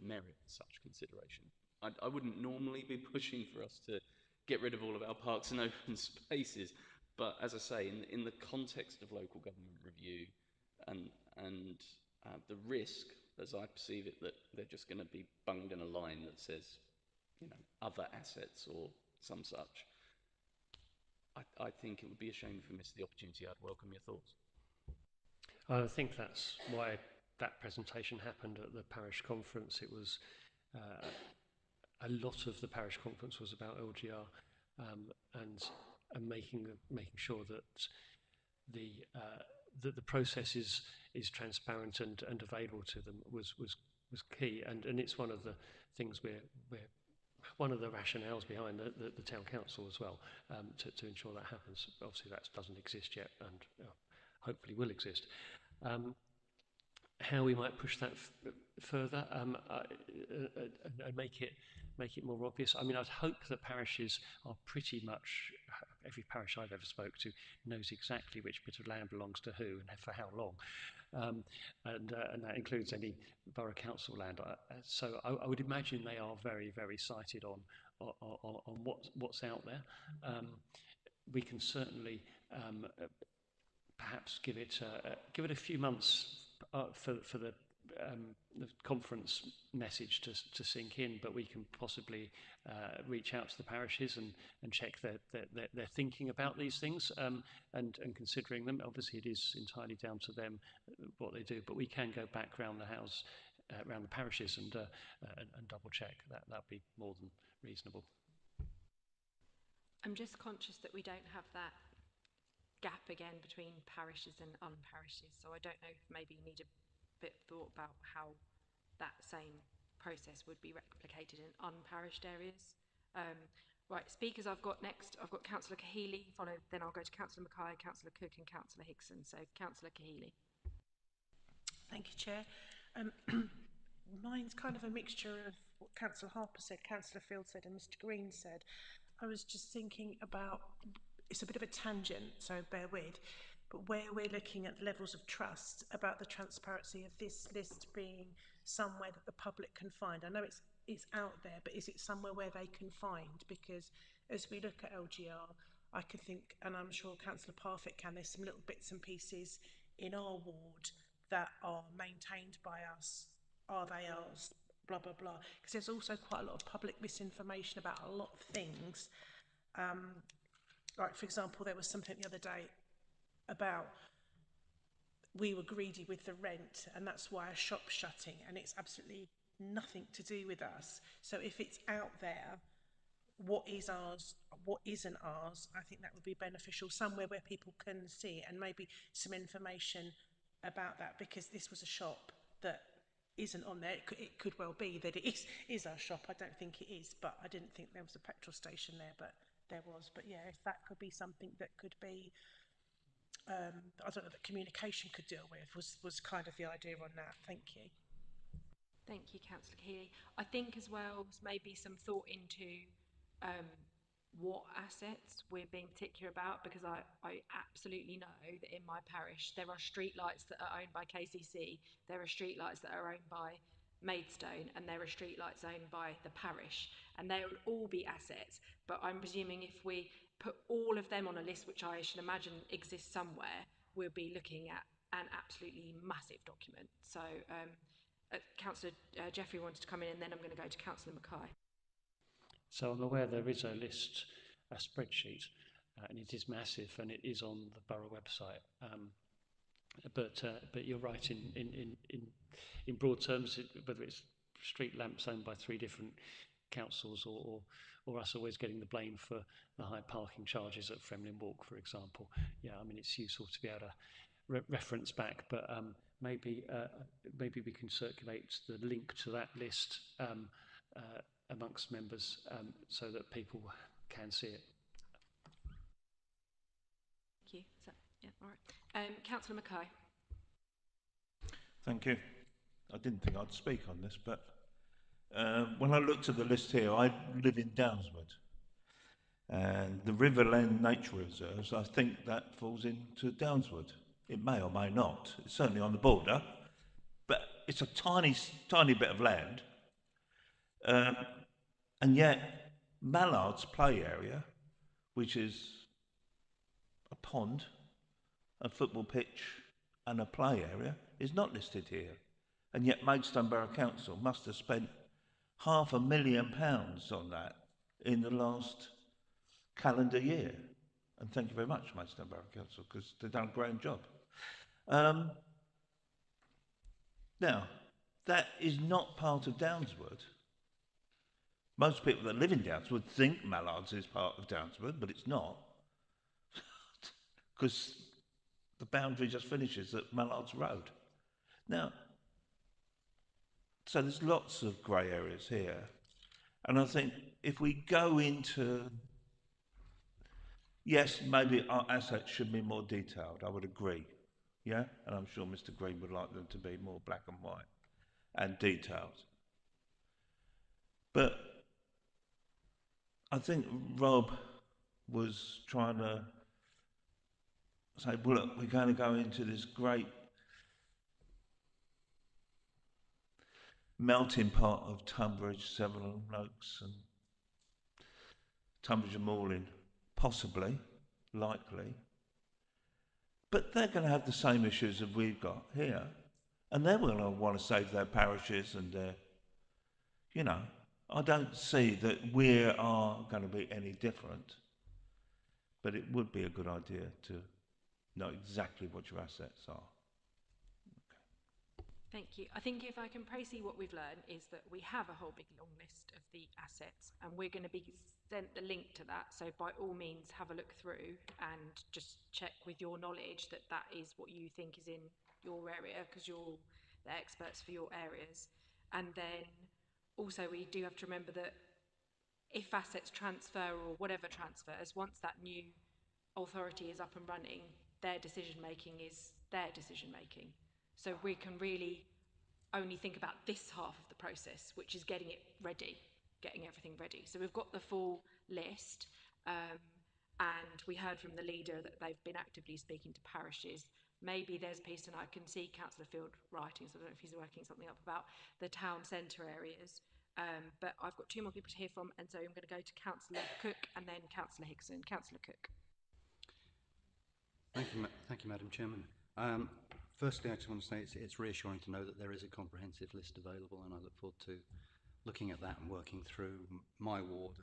merit such consideration? I wouldn't normally be pushing for us to get rid of all of our parks and open spaces, but as I say, in the context of local government review and the risk, as I perceive it, that they're just going to be bunged in a line that says, you know, other assets or some such, I think it would be a shame if we missed the opportunity. I'd welcome your thoughts. I think that's why that presentation happened at the parish conference. It was a lot of the parish conference was about LGR and making sure that the process is transparent and available to them was key, and it's one of the things we're one of the rationales behind the town council as well, to ensure that happens. Obviously that doesn't exist yet, and hopefully will exist. How we might push that further and make it more obvious. I mean, I'd hope that parishes are pretty much, every parish I've ever spoke to knows exactly which bit of land belongs to who and for how long, and that includes any borough council land. So I would imagine they are very, very sighted on what's out there. We can certainly perhaps give it a few months for the conference message to sink in, but we can possibly reach out to the parishes and check their thinking about these things and considering them. Obviously, it is entirely down to them what they do, but we can go back around the house, around the parishes, and double check. That'd be more than reasonable. I'm just conscious that we don't have that gap again between parishes and unparishes, so I don't know if maybe you need a bit of thought about how that same process would be replicated in unparished areas. Right, speakers I've got next, I've got Councillor Keeley, then I'll go to Councillor Mackay, Councillor Cook and Councillor Hickson. So Councillor Keeley. Thank you, Chair. Mine's kind of a mixture of what Councillor Harper said, Councillor Field said and Mr Green said. I was just thinking about, it's a bit of a tangent, so bear with, but where we're looking at levels of trust about the transparency of this list being somewhere that the public can find. I know it's out there, but is it somewhere where they can find? Because as we look at LGR, I could think, and I'm sure Councillor Parfitt can, there's some little bits and pieces in our ward that are maintained by us. Are they ours? Blah, blah, blah. Because there's also quite a lot of public misinformation about a lot of things. Like, for example, there was something the other day about we were greedy with the rent and that's why a shop's shutting, and it's absolutely nothing to do with us. So if it's out there, what is ours, what isn't ours, I think that would be beneficial, somewhere where people can see, and maybe some information about that, because this was a shop that isn't on there. It could well be that it is our shop. I don't think it is, but I didn't think there was a petrol station there, but there was. But yeah, if that could be something that could be, I don't know, that communication could deal with, was kind of the idea on that. Thank you. Thank you, Councillor Keeley. I think as well, maybe some thought into what assets we're being particular about, because I absolutely know that in my parish there are street lights that are owned by KCC, there are street lights that are owned by Maidstone, and they're a street lights owned by the parish, and they will all be assets. But I'm presuming if we put all of them on a list, which I should imagine exists somewhere, we'll be looking at an absolutely massive document. So Councillor Jeffrey wanted to come in, and then I'm going to go to Councillor Mackay. So I'm aware there is a list, a spreadsheet, and it is massive, and it is on the borough website. But you're right in broad terms, whether it's street lamps owned by 3 different councils or us always getting the blame for the high parking charges at Fremlin Walk, for example. Yeah, I mean, it's useful to be able to reference back, but maybe we can circulate the link to that list amongst members so that people can see it. Thank you. So, yeah, all right. Councillor Mackay. Thank you. I didn't think I'd speak on this, but when I looked at the list here, I live in Downswood. And the Riverland Nature Reserves, I think that falls into Downswood. It may or may not. It's certainly on the border, but it's a tiny bit of land. And yet, Mallard's play area, which is a pond, a football pitch, and a play area, is not listed here. And yet, Maidstone Borough Council must have spent £500,000 on that in the last calendar year. And thank you very much, Maidstone Borough Council, because they've done a grand job. Now, that is not part of Downswood. Most people that live in Downswood think Mallard's is part of Downswood, but it's not, because the boundary just finishes at Mallard's Road. Now, so there's lots of grey areas here. And I think if we go into, yes, maybe our assets should be more detailed, I would agree. Yeah, and I'm sure Mr. Green would like them to be more black and white and detailed. But I think Rob was trying to say, well, look, we're going to go into this great melting pot of Tunbridge, Severn Oaks and Tunbridge and Malling, possibly, likely. But they're going to have the same issues that we've got here. And they're going to want to save their parishes and their, you know, I don't see that we are going to be any different. But it would be a good idea to know exactly what your assets are. Thank you. I think if I can précis what we've learned is that we have a whole big long list of the assets, and we're going to be sent the link to that. So by all means, have a look through and just check with your knowledge that that is what you think is in your area, because you're all the experts for your areas. And then also we do have to remember that if assets transfer or whatever transfers, once that new authority is up and running, their decision making is their decision making. So we can really only think about this half of the process, which is getting it ready, getting everything ready. So we've got the full list, and we heard from the leader that they've been actively speaking to parishes. Maybe there's a piece, and I can see Councillor Field writing, so I don't know if he's working something up about the town centre areas. But I've got 2 more people to hear from, and so I'm going to go to Councillor Cook and then Councillor Hickson. Councillor Cook. Thank you, Madam Chairman. Firstly, I just want to say it's reassuring to know that there is a comprehensive list available, and I look forward to looking at that and working through my ward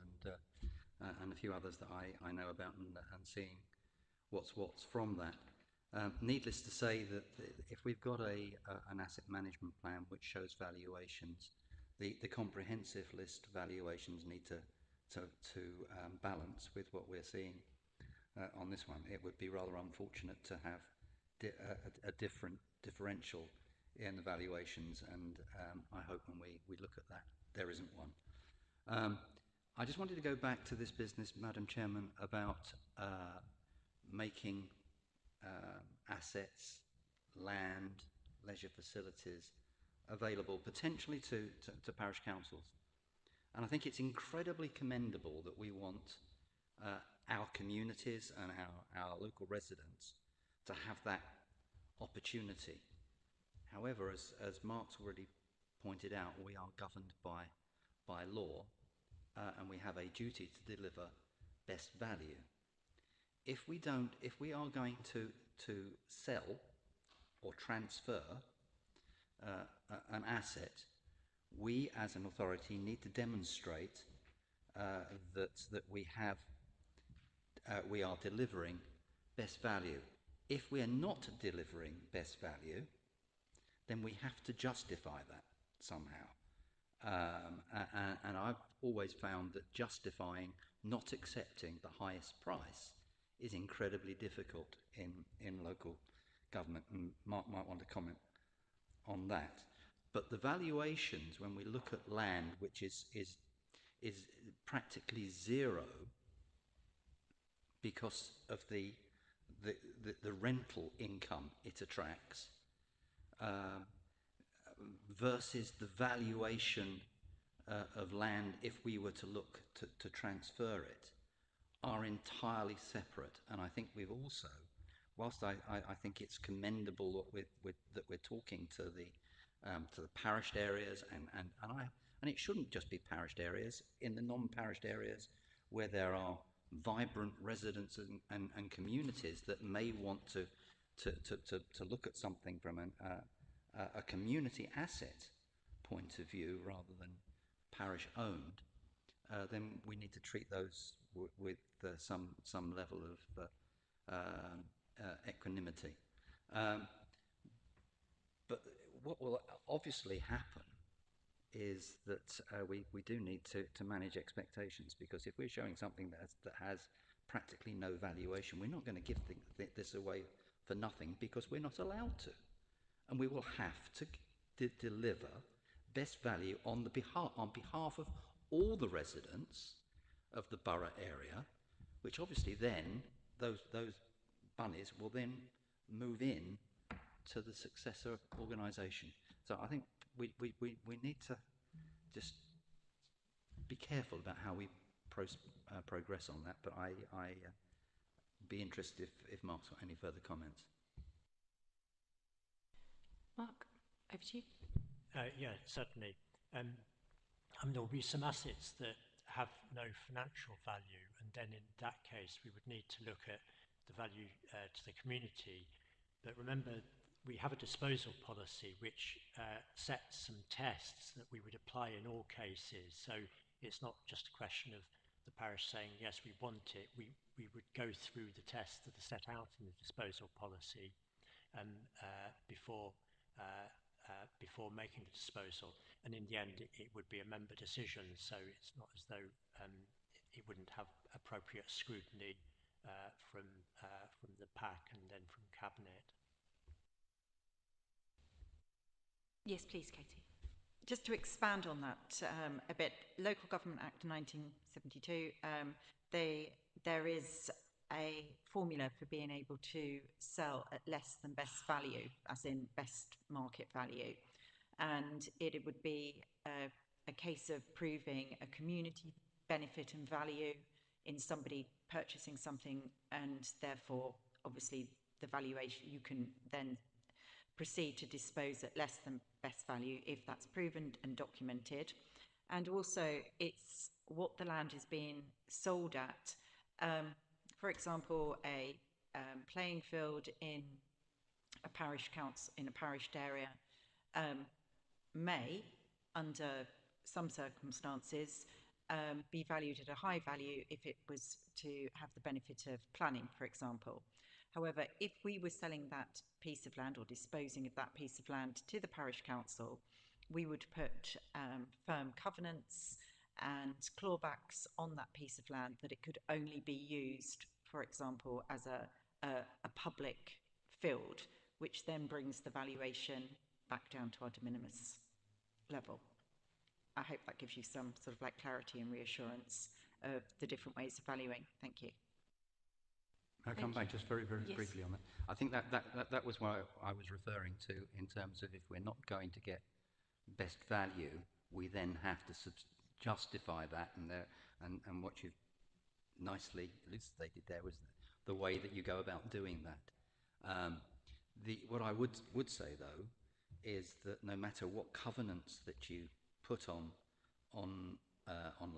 and a few others that I know about and seeing what's from that. Needless to say that if we've got an asset management plan which shows valuations, the comprehensive list valuations need to balance with what we're seeing on this one. It would be rather unfortunate to have a differential in the valuations, and I hope when we look at that there isn't one. I just wanted to go back to this business, Madam Chairman, about making assets, land, leisure facilities available potentially to parish councils. And I think it's incredibly commendable that we want our communities and our local residents to have that opportunity. However, as Mark's already pointed out, we are governed by law, and we have a duty to deliver best value. If we are going to sell or transfer an asset, we as an authority need to demonstrate that we are delivering best value. If we are not delivering best value, then we have to justify that somehow. And I've always found that justifying not accepting the highest price is incredibly difficult in local government, and Mark might want to comment on that. But the valuations, when we look at land which is practically zero because of the rental income it attracts, versus the valuation of land if we were to look to transfer it, are entirely separate. And I think we've also, whilst I think it's commendable that we're talking to the parished areas, and it shouldn't just be parished areas, in the non-parished areas where there are vibrant residents and communities that may want to look at something from a community asset point of view rather than parish owned, then we need to treat those with some level of equanimity. But what will obviously happen is that we do need to manage expectations, because if we're showing something that has practically no valuation, we're not going to give this away for nothing, because we're not allowed to. And we will have to deliver best value on behalf of all the residents of the borough area, which obviously then those bunnies will then move in to the successor organisation. So I think we need to just be careful about how we progress on that. But I be interested if Mark's got any further comments. Mark, over to you. Yeah, certainly. There will be some assets that have no financial value, and then in that case we would need to look at the value to the community. But remember, we have a disposal policy which sets some tests that we would apply in all cases. So it's not just a question of the parish saying, yes, we want it. We would go through the tests that are set out in the disposal policy before making the disposal. And in the end, it would be a member decision. So it's not as though it wouldn't have appropriate scrutiny from the PAC and then from Cabinet. Yes, please, Katie. Just to expand on that a bit, Local Government Act 1972, there is a formula for being able to sell at less than best value, as in best market value. And it would be a case of proving a community benefit and value in somebody purchasing something, and therefore, obviously, the valuation, you can then proceed to dispose at less than best value if that's proven and documented. And also, it's what the land is being sold at. For example, a playing field in a parish council, in a parished area, may, under some circumstances, be valued at a high value if it was to have the benefit of planning, for example. However, if we were selling that piece of land or disposing of that piece of land to the parish council, we would put firm covenants and clawbacks on that piece of land that it could only be used, for example, as a public field, which then brings the valuation back down to our de minimis level. I hope that gives you some sort of like clarity and reassurance of the different ways of valuing. Thank you. I'll come back just very briefly on that. I think that was what I was referring to in terms of, if we're not going to get best value, we then have to justify that, and what you've nicely elucidated there was the way that you go about doing that. What I would say though is that no matter what covenants that you put on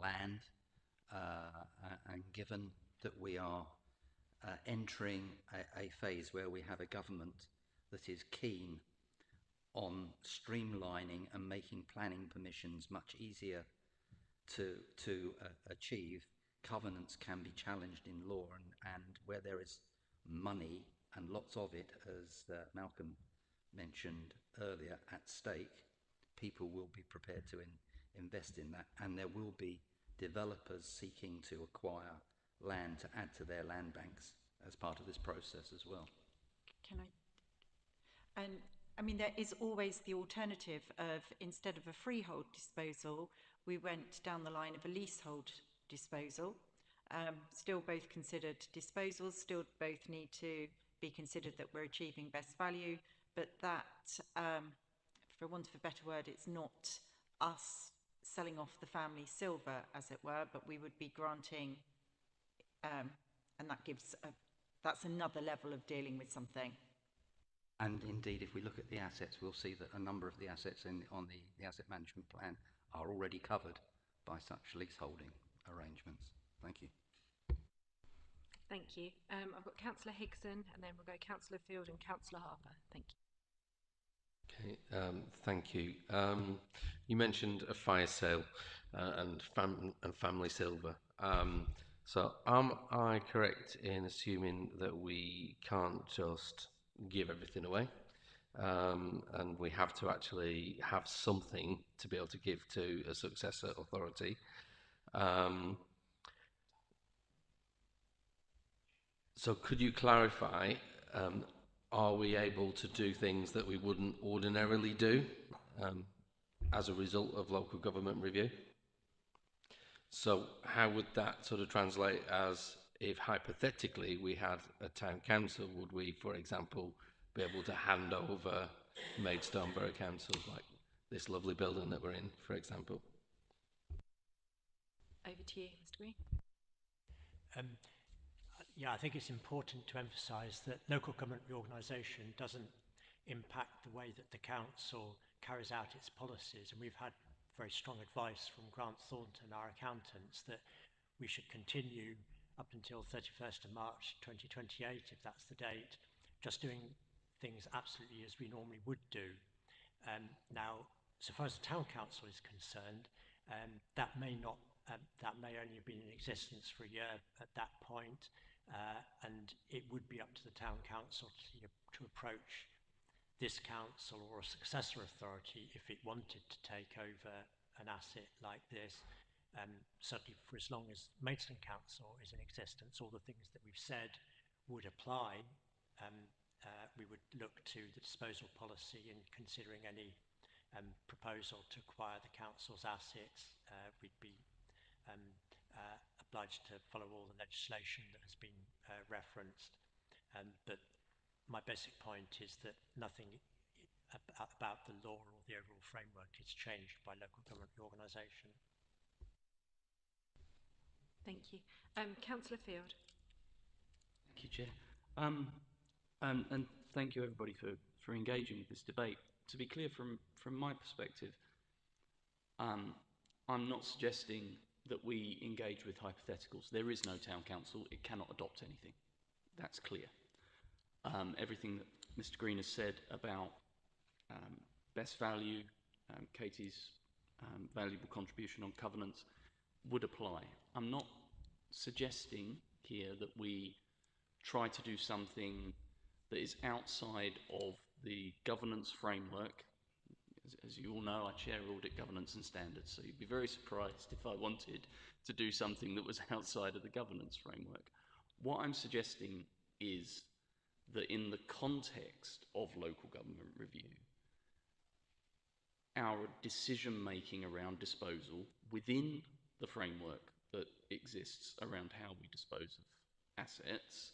land, and given that we are entering a phase where we have a government that is keen on streamlining and making planning permissions much easier to achieve, covenants can be challenged in law, and where there is money, and lots of it, as Malcolm mentioned earlier, at stake, people will be prepared to invest in that, and there will be developers seeking to acquire land to add to their land banks as part of this process as well. Can I? And I mean, there is always the alternative of, instead of a freehold disposal, we went down the line of a leasehold disposal. Still both considered disposals, still both need to be considered that we're achieving best value, but that, for want of a better word, it's not us selling off the family silver, as it were, but we would be granting, and that gives that's another level of dealing with something. And indeed, if we look at the assets, we'll see that a number of the assets on the asset management plan are already covered by such leaseholding arrangements. Thank you. Thank you. I've got Councillor Higson, and then we'll go Councillor Field and Councillor Harper. Thank you. Okay, thank you. You mentioned a fire sale and family silver. So am I correct in assuming that we can't just give everything away, and we have to actually have something to be able to give to a successor authority? So could you clarify, are we able to do things that we wouldn't ordinarily do as a result of local government review? So how would that sort of translate as if hypothetically we had a town council? Would we, for example, be able to hand over Maidstone Borough Council, like this lovely building that we're in, for example? Over to you, Mr. Green. Yeah, I think it's important to emphasise that local government reorganisation doesn't impact the way that the council carries out its policies, and we've had very strong advice from Grant Thornton, our accountants, that we should continue up until 31st of March 2028, if that's the date, just doing things absolutely as we normally would do. Now, so far as the town council is concerned, that may only have been in existence for a year at that point, and it would be up to the town council to approach this council or a successor authority if it wanted to take over an asset like this. Certainly for as long as Maidstone Council is in existence, all the things that we've said would apply. We would look to the disposal policy in considering any proposal to acquire the council's assets. We'd be obliged to follow all the legislation that has been referenced. But my basic point is that nothing about the law or the overall framework is changed by local government reorganisation. Thank you. Councillor Field. Thank you, Chair. And thank you everybody for engaging with this debate. To be clear, from my perspective, I'm not suggesting that we engage with hypotheticals. There is no town council. It cannot adopt anything. That's clear. Everything that Mr. Green has said about best value, Katie's valuable contribution on covenants would apply. I'm not suggesting here that we try to do something that is outside of the governance framework. As you all know, I chair audit governance and standards, so you'd be very surprised if I wanted to do something that was outside of the governance framework. What I'm suggesting is that in the context of local government review, our decision-making around disposal within the framework that exists around how we dispose of assets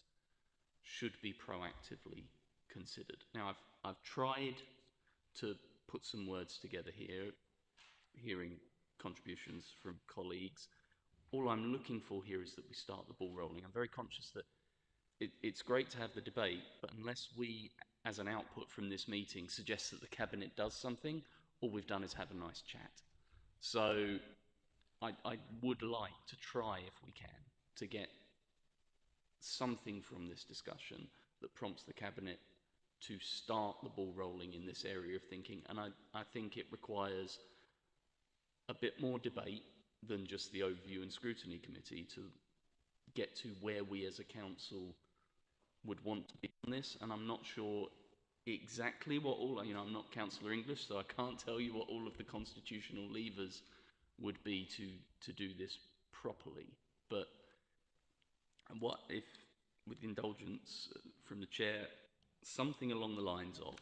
should be proactively considered. Now, I've tried to put some words together here, hearing contributions from colleagues. All I'm looking for here is that we start the ball rolling. I'm very conscious that it's great to have the debate, but unless we as an output from this meeting suggests that the Cabinet does something. All we've done is have a nice chat. So I would like to try, if we can, to get something from this discussion that prompts the Cabinet to start the ball rolling in this area of thinking. And I think it requires a bit more debate than just the Overview and Scrutiny Committee to get to where we as a council would want to be on this. And I'm not sure exactly what all, I'm not Councillor English, so I can't tell you what all of the constitutional levers would be to do this properly. But what if, with indulgence from the Chair, something along the lines of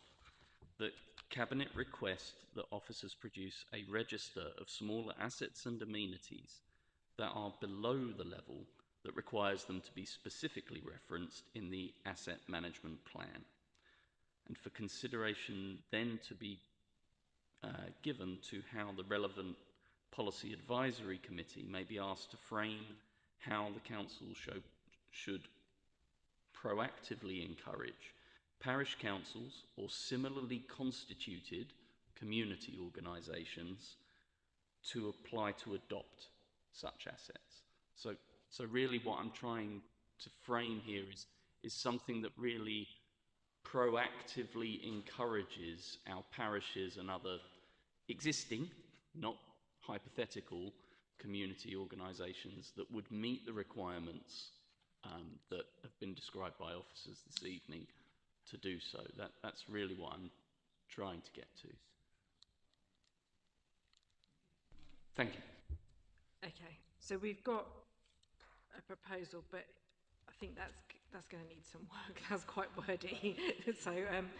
that Cabinet request that officers produce a register of smaller assets and amenities that are below the level that requires them to be specifically referenced in the asset management plan, and for consideration then to be given to how the relevant policy advisory committee may be asked to frame how the council should proactively encourage parish councils or similarly constituted community organisations to apply to adopt such assets. So really what I'm trying to frame here is something that really proactively encourages our parishes and other existing, not hypothetical, community organisations that would meet the requirements that have been described by officers this evening to do so. That's really what I'm trying to get to. Thank you. Okay, so we've got a proposal, but I think that's going to need some work. That's quite wordy. So I'm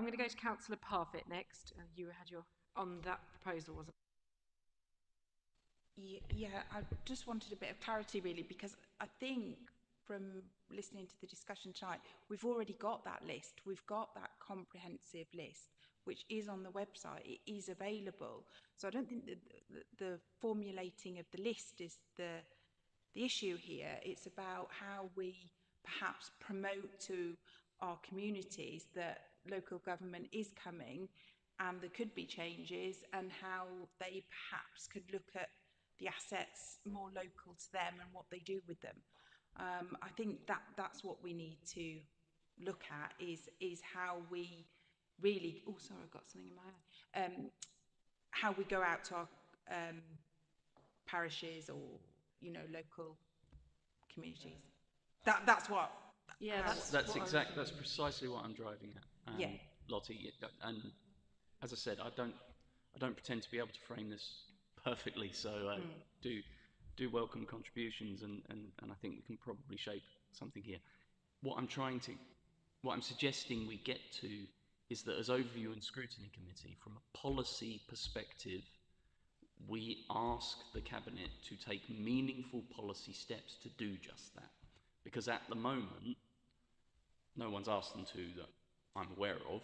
going to go to Councillor Parfitt next. You had your on that proposal, wasn't it? Yeah, I just wanted a bit of clarity really, because I think from listening to the discussion tonight, we've already got that list. We've got that comprehensive list, which is on the website. It is available. So I don't think that the formulating of the list is the issue here. It's about how we perhaps promote to our communities that local government is coming and there could be changes, and how they perhaps could look at the assets more local to them and what they do with them. I think that's what we need to look at is how we really, oh sorry, I've got something in my eye, how we go out to our parishes or local communities. That's what. Yeah, that's precisely what I'm driving at. Yeah, Lottie, and as I said, I don't pretend to be able to frame this perfectly, so do welcome contributions, and I think we can probably shape something here. What I'm suggesting we get to is that as Overview and Scrutiny Committee, from a policy perspective, we ask the Cabinet to take meaningful policy steps to do just that. Because at the moment, no one's asked them to that I'm aware of,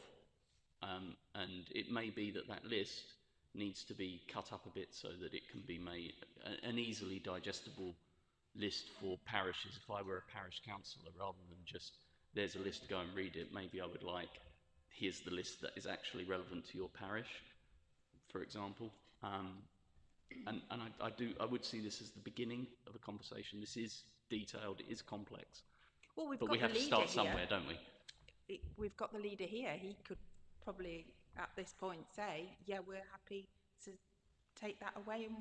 and it may be that list needs to be cut up a bit so that it can be made an easily digestible list for parishes. If I were a parish councillor, rather than just there's a list, go and read it, maybe I would like, here's the list that is actually relevant to your parish, for example. And I would see this as the beginning of a conversation. This is detailed, it is complex. Well, but we have to start somewhere, don't we? We've got the leader here. He could probably at this point say, yeah, we're happy to take that away and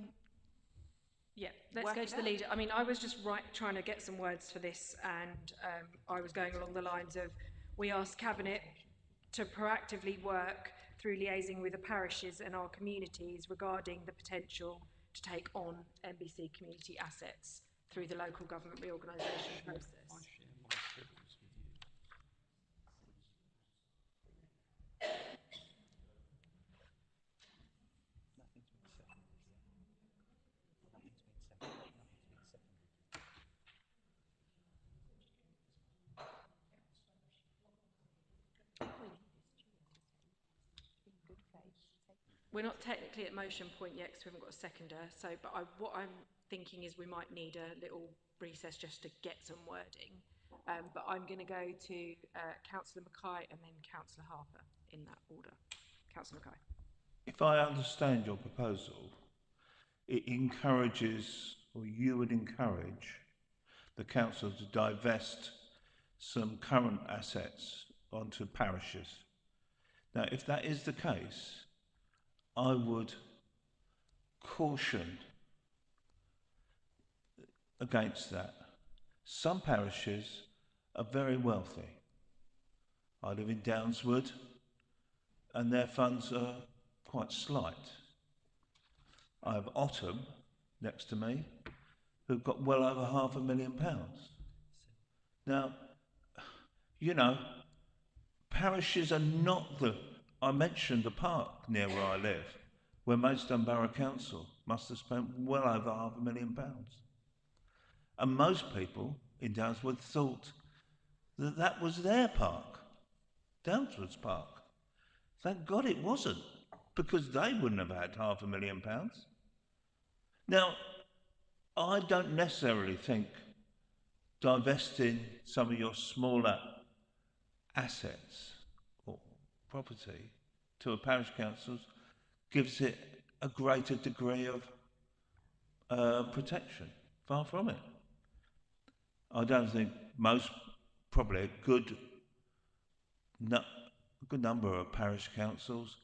yeah, let's go to the leader. I mean, I was just trying to get some words for this, and I was going along the lines of, we ask Cabinet to proactively work through liaising with the parishes and our communities regarding the potential to take on NBC community assets through the local government reorganisation process. We're not technically at motion point yet because we haven't got a seconder. So, but what I'm thinking is we might need a little recess just to get some wording. But I'm going to go to Councillor Mackay and then Councillor Harper in that order. Councillor Mackay. If I understand your proposal, it encourages, or you would encourage, the council to divest some current assets onto parishes. Now, if that is the case, I would caution against that. Some parishes are very wealthy. I live in Downswood, and their funds are quite slight. I have Ottham next to me, who've got well over £500,000. Now, you know, parishes are not the... I mentioned the park near where I live, where Maidstone Borough Council must have spent well over £500,000. And most people in Downswood thought that that was their park, Downswood's park. Thank God it wasn't, because they wouldn't have had £500,000. Now, I don't necessarily think divesting some of your smaller assets or property to a parish council gives it a greater degree of protection. Far from it. I don't think most, probably a good number of parish councils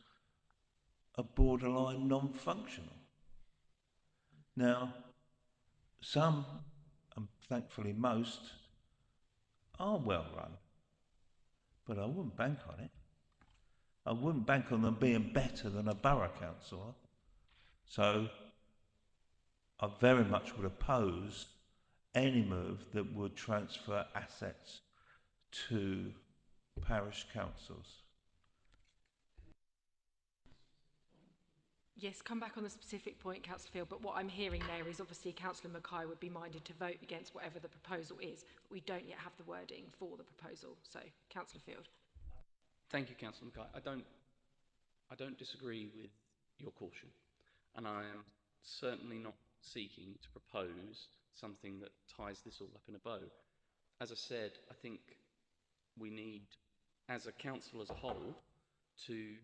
are borderline non-functional. Now, some, and thankfully most, are well run, but I wouldn't bank on it. I wouldn't bank on them being better than a borough council. So I very much would oppose any move that would transfer assets to parish councils. Yes, come back on the specific point, Councillor Field, but what I'm hearing there is obviously Councillor Mackay would be minded to vote against whatever the proposal is. But we don't yet have the wording for the proposal. So, Councillor Field. Thank you, Councillor Mackay. I don't disagree with your caution, and I am certainly not seeking to propose something that ties this all up in a bow. As I said, I think we need, as a council as a whole, to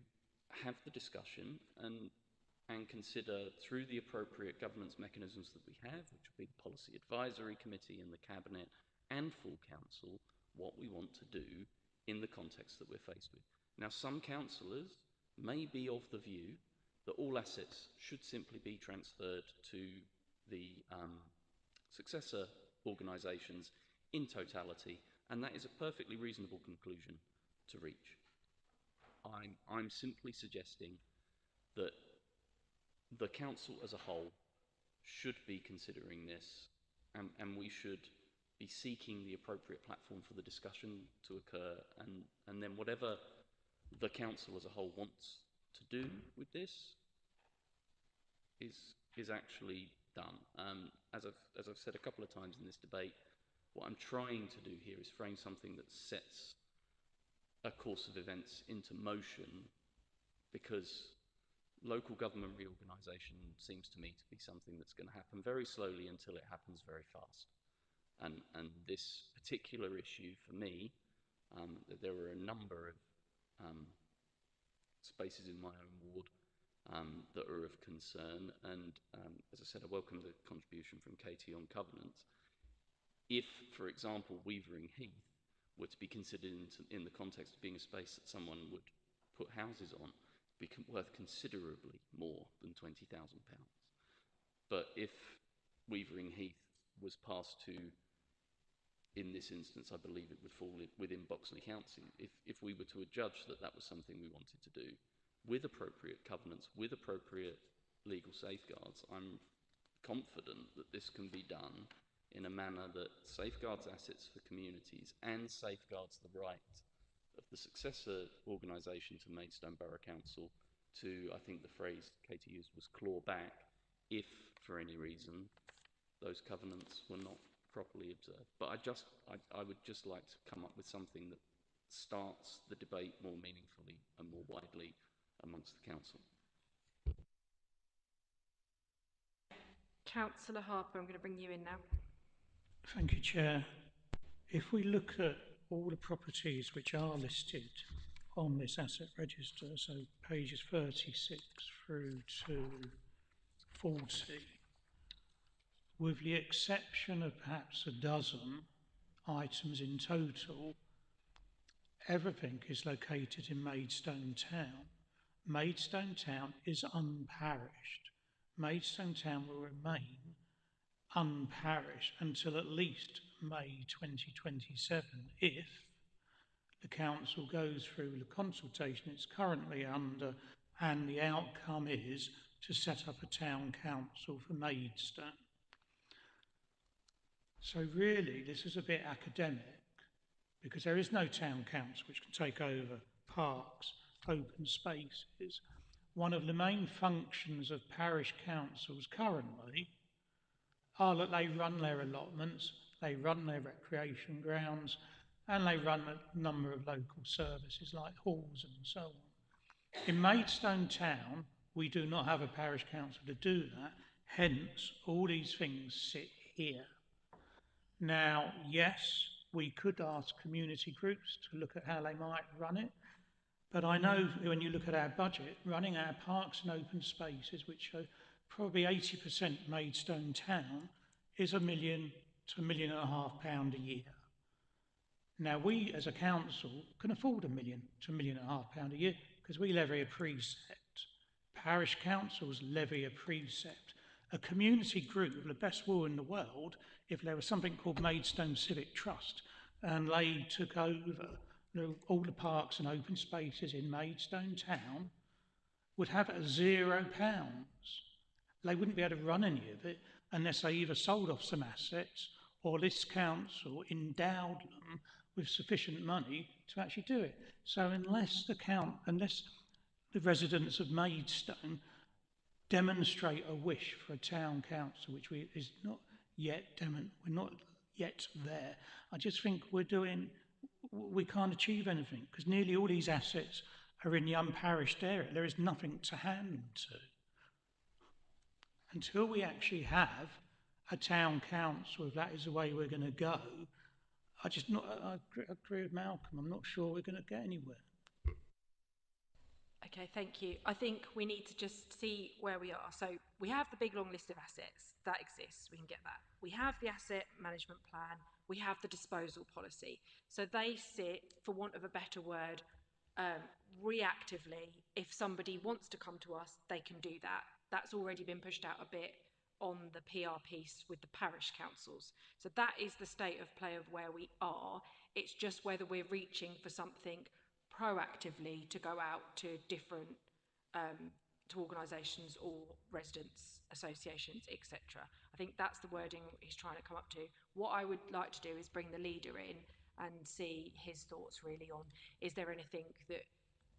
have the discussion and consider through the appropriate governance mechanisms that we have, which will be the Policy Advisory Committee and the Cabinet and full council, what we want to do in the context that we're faced with. Now, some councillors may be of the view that all assets should simply be transferred to the successor organisations in totality, and that is a perfectly reasonable conclusion to reach. I'm simply suggesting that the council as a whole should be considering this, and we should be seeking the appropriate platform for the discussion to occur, and then whatever the council as a whole wants to do with this is actually done. As I've said a couple of times in this debate, what I'm trying to do here is frame something that sets a course of events into motion, because local government reorganisation seems to me to be something that's going to happen very slowly until it happens very fast. And this particular issue for me, there are a number of spaces in my own ward that are of concern, and as I said, I welcome the contribution from Katie on covenants. If, for example, Weavering Heath were to be considered in the context of being a space that someone would put houses on, be worth considerably more than £20,000. But if Weavering Heath was passed to, in this instance, I believe it would fall within Boxley Council, if we were to adjudge that that was something we wanted to do, with appropriate covenants, with appropriate legal safeguards, I'm confident that this can be done in a manner that safeguards assets for communities and safeguards the right of the successor organisation to Maidstone Borough Council to, I think the phrase Katie used was claw back, if for any reason those covenants were not properly observed. But I would just like to come up with something that starts the debate more meaningfully and more widely amongst the council. Councillor Harper, I'm going to bring you in now. Thank you, Chair. If we look at all the properties which are listed on this asset register, so pages 36 through to 40, with the exception of perhaps a dozen items in total, everything is located in Maidstone Town. Maidstone Town is unparished. Maidstone Town will remain unparished until at least May 2027 if the council goes through the consultation it's currently under and the outcome is to set up a town council for Maidstone. So really this is a bit academic because there is no town council which can take over parks, open spaces. One of the main functions of parish councils currently are that they run their allotments, they run their recreation grounds, and they run a number of local services like halls and so on. In Maidstone Town, we do not have a parish council to do that, hence all these things sit here. Now, yes, we could ask community groups to look at how they might run it, but I know when you look at our budget, running our parks and open spaces, which are probably 80% Maidstone Town, is £1 million to £1.5 million a year. Now, we as a council can afford £1 million to £1.5 million a year because we levy a precept. Parish councils levy a precept. A community group with the best will in the world, if there was something called Maidstone Civic Trust and they took over all the parks and open spaces in Maidstone Town, would have £0. They wouldn't be able to run any of it unless they either sold off some assets or this council endowed them with sufficient money to actually do it. So unless the residents of Maidstone demonstrate a wish for a town council, which is not yet we're not yet there, I just think we can't achieve anything because nearly all these assets are in the unparished area. There is nothing to hand them to. Until we actually have a town council, if that is the way we're going to go, I agree with Malcolm. I'm not sure we're going to get anywhere. Okay, thank you. I think we need to just see where we are. So we have the big long list of assets that exists. We can get that. We have the asset management plan. We have the disposal policy. So they sit, for want of a better word, reactively. If somebody wants to come to us, they can do that. That's already been pushed out a bit on the PR piece with the parish councils. So that is the state of play of where we are. It's just whether we're reaching for something proactively to go out to different to organisations or residents associations, etc. I think that's the wording he's trying to come up to. What I would like to do is bring the leader in and see his thoughts really on, is there anything that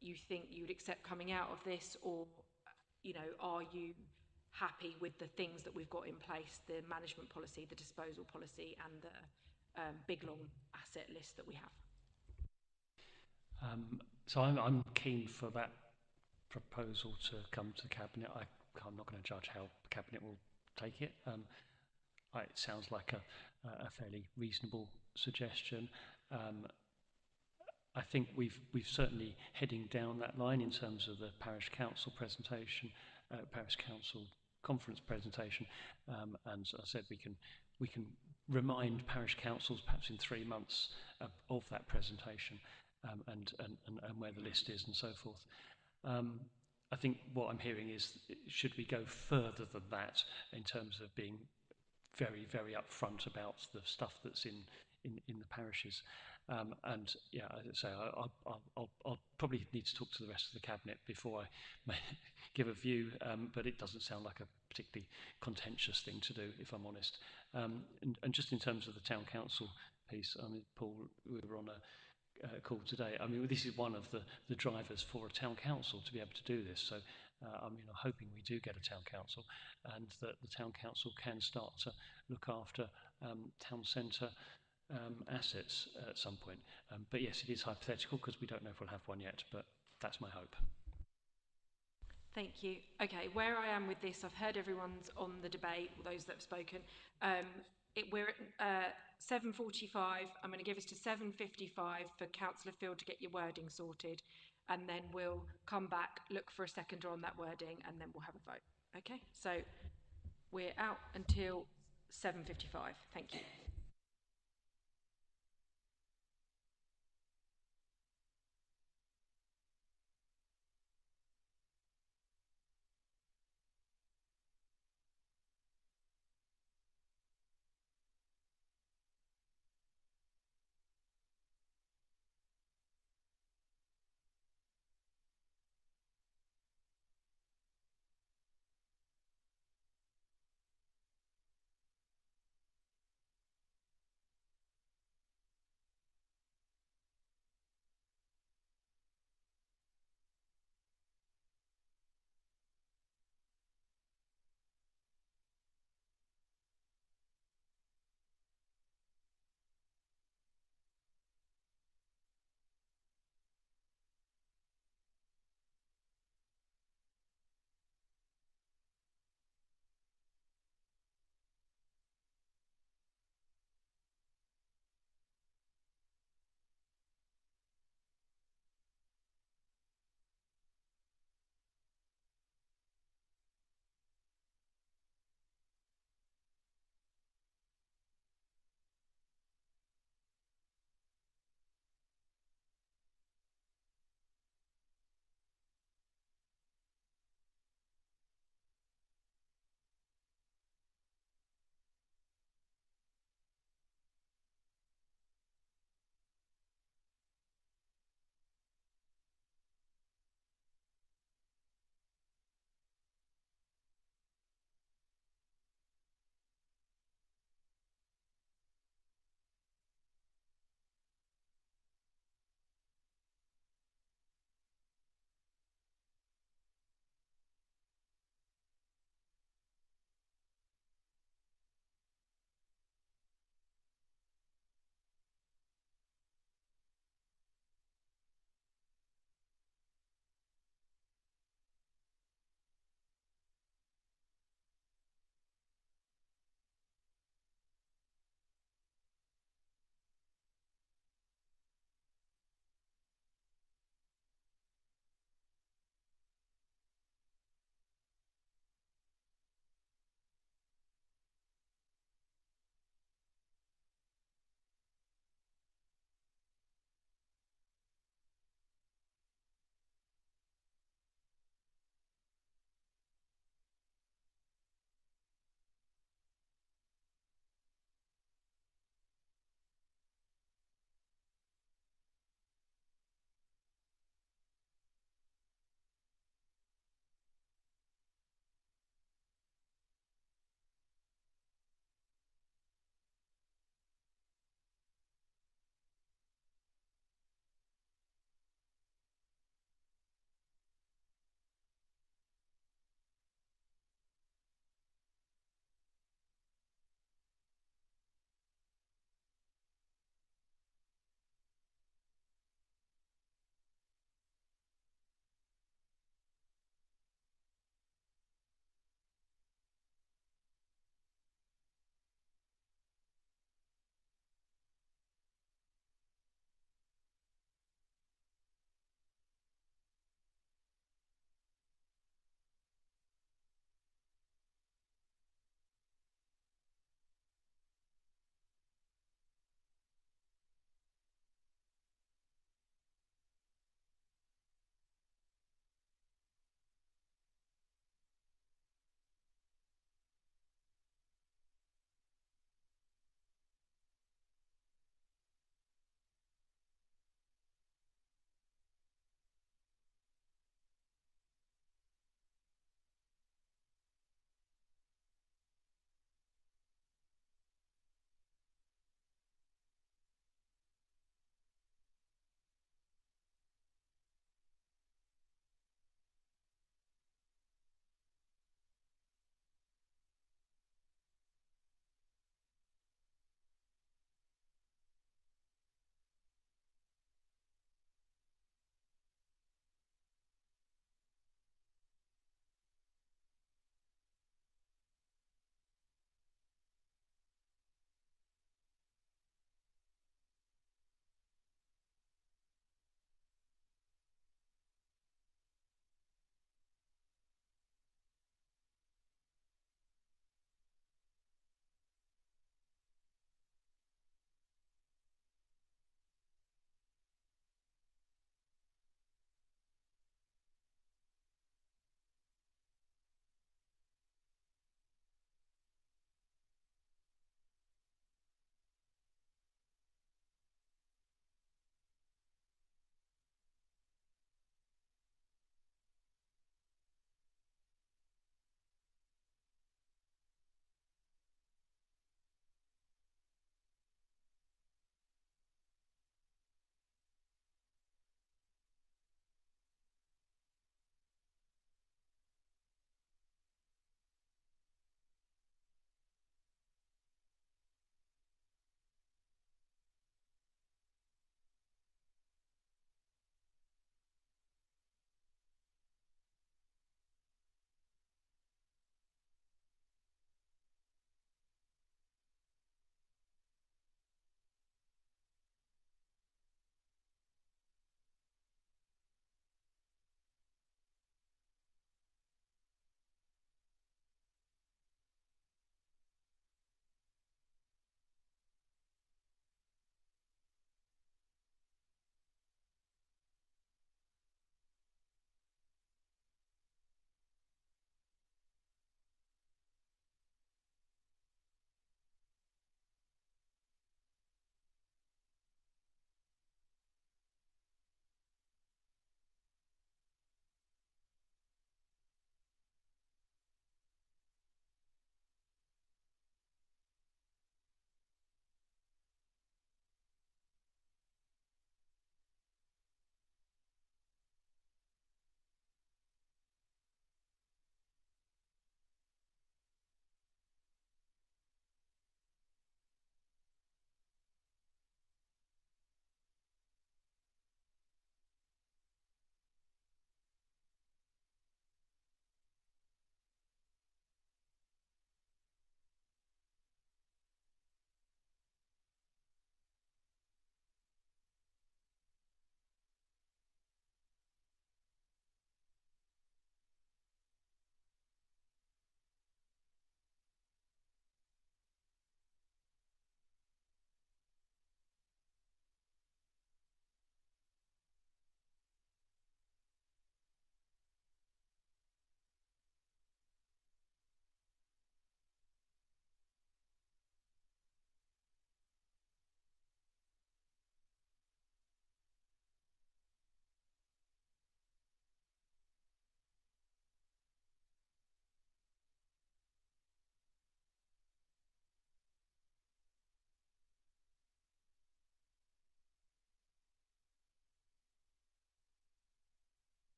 you think you'd accept coming out of this, or are you happy with the things that we've got in place, the management policy, the disposal policy, and the big long asset list that we have? So I'm keen for that proposal to come to the Cabinet. I'm not going to judge how the Cabinet will take it. It sounds like a fairly reasonable suggestion. I think we've certainly heading down that line in terms of the parish council presentation, parish council conference presentation, and as I said, we can remind parish councils perhaps in 3 months of that presentation, and where the list is and so forth. I think what I'm hearing is, should we go further than that in terms of being very, very upfront about the stuff that's in the parishes? And yeah, so I'll probably need to talk to the rest of the Cabinet before I give a view, but it doesn't sound like a particularly contentious thing to do, if I'm honest. And just in terms of the town council piece, I mean, Paul, we were on a call today. I mean, this is one of the drivers for a town council to be able to do this. So, I mean, I'm hoping we do get a town council, and that the town council can start to look after town centre assets at some point. But yes, it is hypothetical because we don't know if we'll have one yet, but that's my hope. Thank you. Okay, where I am with this, I've heard everyone's on the debate, those that have spoken. we're at 7:45. I'm going to give us to 7:55 for Councillor Field to get your wording sorted, and then we'll come back, look for a seconder on that wording, and then we'll have a vote. Okay, so we're out until 7:55. Thank you.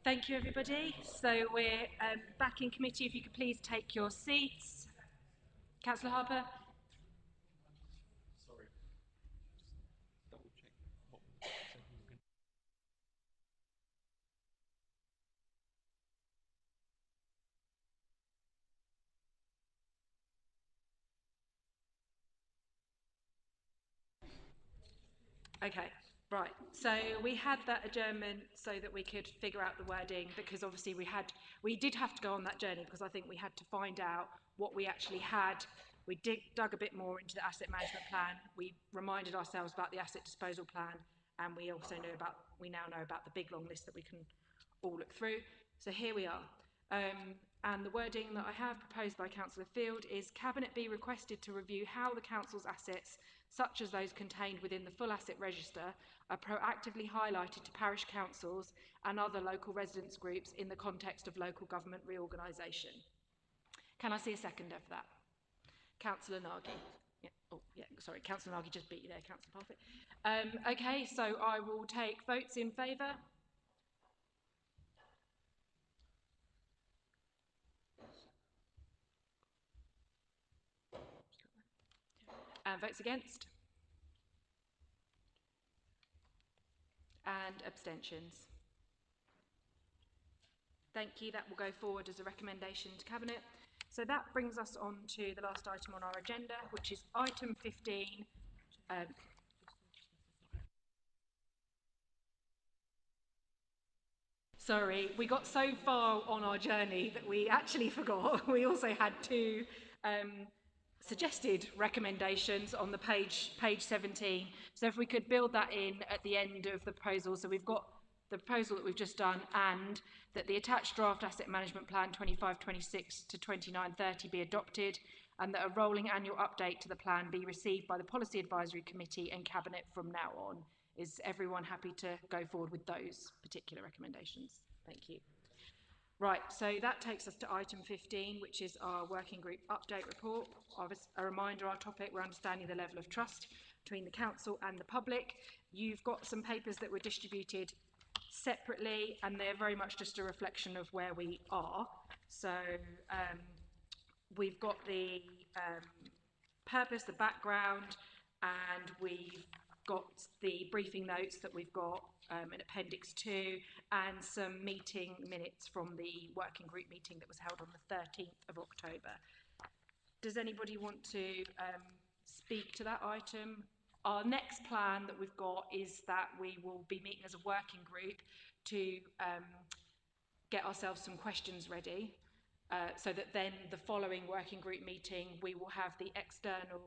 Thank you, everybody. So we're back in committee. If you could please take your seats. Councillor Harper. Okay, right. So we had that adjournment so that we could figure out the wording, because obviously we did have to go on that journey because I think we had to find out what we actually had. We dug a bit more into the asset management plan. We reminded ourselves about the asset disposal plan, and we also now know about the big long list that we can all look through. So here we are. And the wording that I have proposed by Councillor Field is Cabinet be requested to review how the Council's assets, such as those contained within the full asset register, are proactively highlighted to parish councils and other local residents groups in the context of local government reorganisation. Can I see a seconder for that? Councillor Nagy. Yeah. Oh, yeah, sorry, Councillor Nagy just beat you there, Councillor Parfitt. Okay, so I will take votes in favour. And votes against? And abstentions? Thank you. That will go forward as a recommendation to Cabinet. So that brings us on to the last item on our agenda, which is item 15. Sorry, we got so far on our journey that we actually forgot. We also had two suggested recommendations on the page 17. So if we could build that in at the end of the proposal. So we've got the proposal that we've just done, and that the attached draft asset management plan 25-26 to 29-30 be adopted, and that a rolling annual update to the plan be received by the Policy Advisory Committee and Cabinet from now on. Is everyone happy to go forward with those particular recommendations? Thank you. Right, so that takes us to item 15, which is our working group update report. A reminder, our topic, we're understanding the level of trust between the council and the public. You've got some papers that were distributed separately, and they're very much just a reflection of where we are. So we've got the purpose, the background, and we've got the briefing notes that we've got in Appendix 2, and some meeting minutes from the working group meeting that was held on the 13th of October. Does anybody want to speak to that item? Our next plan that we've got is that we will be meeting as a working group to get ourselves some questions ready, so that then the following working group meeting we will have the external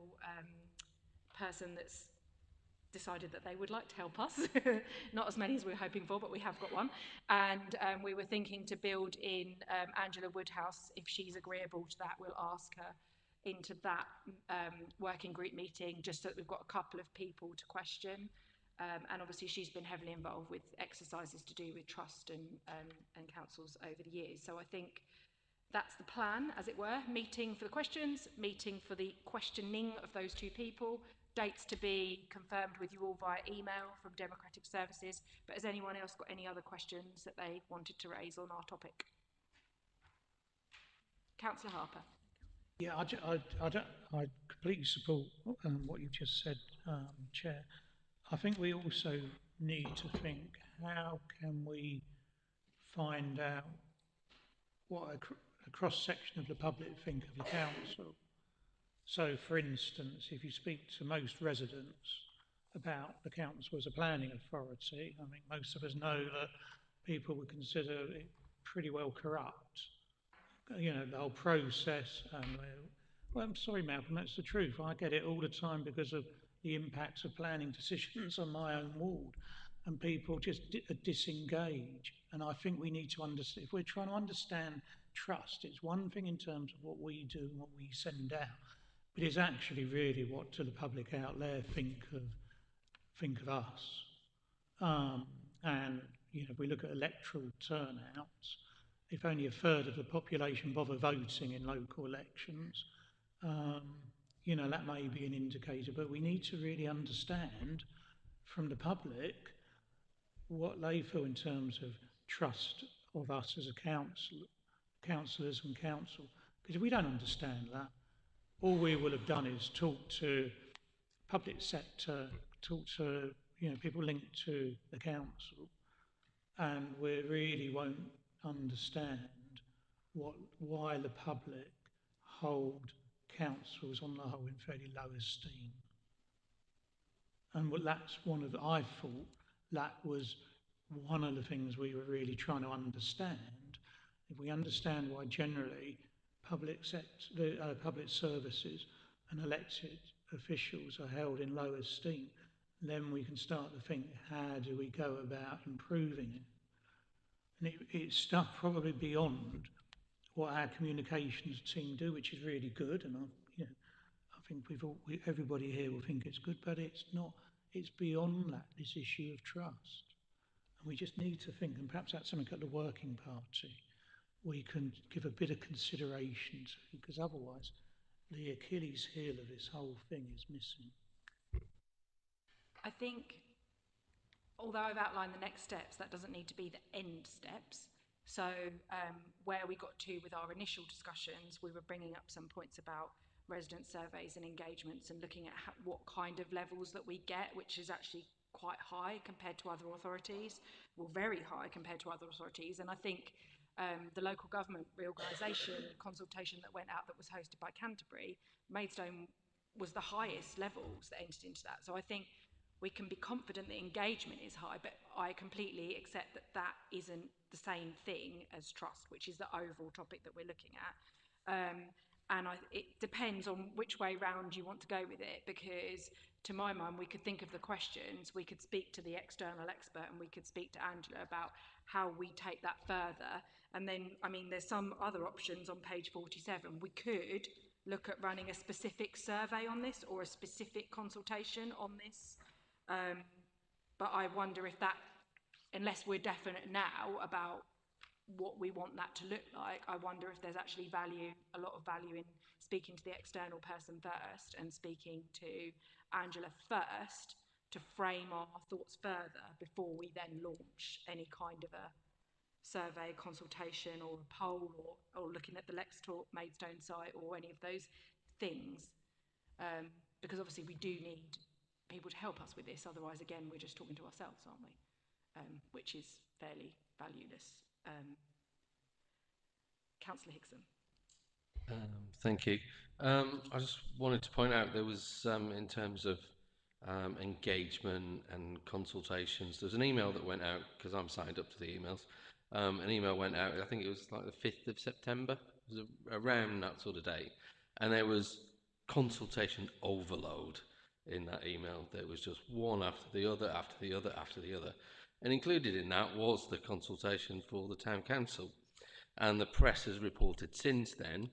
person that's decided that they would like to help us. Not as many as we were hoping for, but we have got one. And we were thinking to build in Angela Woodhouse. If she's agreeable to that, we'll ask her into that working group meeting, just so that we've got a couple of people to question. And obviously she's been heavily involved with exercises to do with trust and councils over the years. So I think that's the plan, as it were. Meeting for the questions, meeting for the questioning of those two people, dates to be confirmed with you all via email from Democratic Services. But has anyone else got any other questions that they wanted to raise on our topic? Councillor Harper. Yeah, I completely support what you've just said, Chair. I think we also need to think, how can we find out what a cross-section of the public think of the council? So, for instance, if you speak to most residents about the council as a planning authority, I think most of us know that people would consider it pretty well corrupt. You know, the whole process. And well, I'm sorry, Malcolm, that's the truth. I get it all the time because of the impacts of planning decisions on my own ward, and people just disengage. And I think we need to understand, if we're trying to understand trust, it's one thing in terms of what we do and what we send out, but it's actually really what do the public out there think of us. And you know, if we look at electoral turnouts, if only a third of the population bother voting in local elections, you know, that may be an indicator. But we need to really understand from the public what they feel in terms of trust of us as a councillors and council. Because if we don't understand that, all we will have done is talk to public sector, talk to people linked to the council, and we really won't understand why the public hold councils on the whole in fairly low esteem. And that's I thought that was one of the things we were really trying to understand. If we understand why generally public services and elected officials are held in low esteem, then we can start to think, how do we go about improving it? And it's stuff probably beyond what our communications team do, which is really good, and I think everybody here will think it's good, but it's not. It's beyond that, this issue of trust. And we just need to think, and perhaps that's something at the working party we can give a bit of consideration to, because otherwise the Achilles heel of this whole thing is missing. I think, although I've outlined the next steps, that doesn't need to be the end steps. So where we got to with our initial discussions, we were bringing up some points about resident surveys and engagements and looking at what kind of levels that we get, which is actually quite high compared to other authorities, well, very high compared to other authorities. And I think the local government reorganisation consultation that went out that was hosted by Canterbury, Maidstone was the highest levels that entered into that. So I think we can be confident that engagement is high, but I completely accept that that isn't the same thing as trust, which is the overall topic that we're looking at. And it depends on which way round you want to go with it, because to my mind, we could think of the questions, we could speak to the external expert, and we could speak to Angela about how we take that further. And then, I mean, there's some other options on page 47. We could look at running a specific survey on this or a specific consultation on this. But I wonder if that, unless we're definite now about what we want that to look like, I wonder if there's actually a lot of value in speaking to the external person first and speaking to Angela first to frame our thoughts further before we then launch any kind of a survey, consultation or a poll or looking at the Let's Talk Maidstone site or any of those things. Because obviously we do need people to help us with this, otherwise again we're just talking to ourselves, aren't we? Which is fairly valueless. Councillor Hickson. Thank you. I just wanted to point out there was, in terms of engagement and consultations, there's an email that went out, because I'm signed up to the emails, an email went out, I think it was like the 5th of September, it was around that sort of date, and there was consultation overload in that email. There was just one after the other, after the other, after the other, and included in that was the consultation for the town council. And the press has reported since then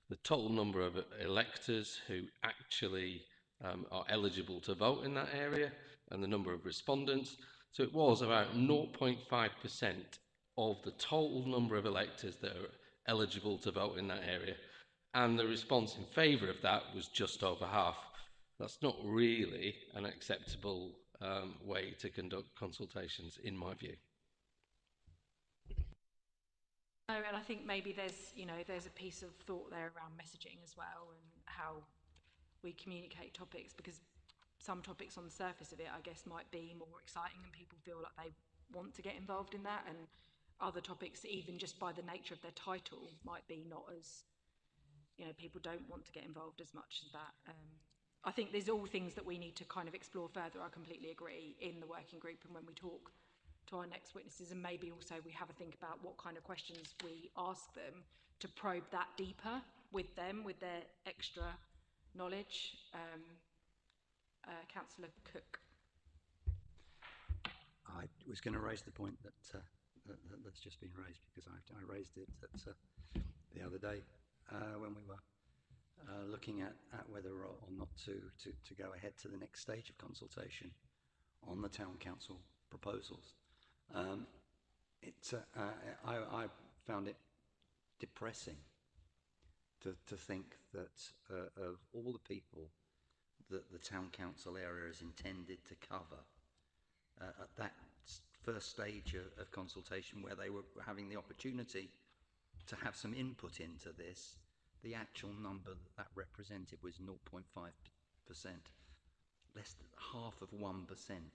the total number of electors who actually are eligible to vote in that area and the number of respondents. So it was about 0.5% of the total number of electors that are eligible to vote in that area. And the response in favour of that was just over half. That's not really an acceptable way to conduct consultations, in my view. Oh, and I think maybe there's a piece of thought there around messaging as well and how we communicate topics, because some topics on the surface of it, I guess, might be more exciting and people feel like they want to get involved in that, and other topics, even just by the nature of their title, might be not as, people don't want to get involved as much as that. I think there's all things that we need to kind of explore further, I completely agree, in the working group and when we talk to our next witnesses, and maybe also we have a think about what kind of questions we ask them to probe that deeper with them, with their extra knowledge. Councillor Cook. I was going to raise the point that's just been raised, because I raised it the other day when we were looking at whether or not to go ahead to the next stage of consultation on the town council proposals. I found it depressing to think that of all the people that the town council area is intended to cover, at that first stage of consultation where they were having the opportunity to have some input into this, the actual number that represented was 0.5%, less than half of 1%.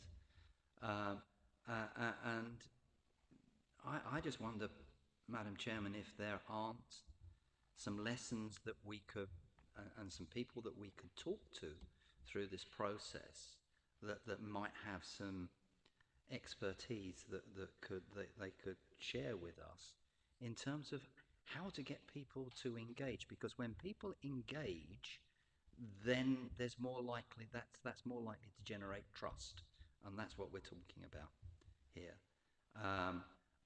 And I just wonder, Madam Chairman, if there aren't some lessons that we could, and some people that we could talk to through this process that might have some expertise that they could share with us in terms of how to get people to engage. Because when people engage, then there's more likely that's more likely to generate trust, and that's what we're talking about here.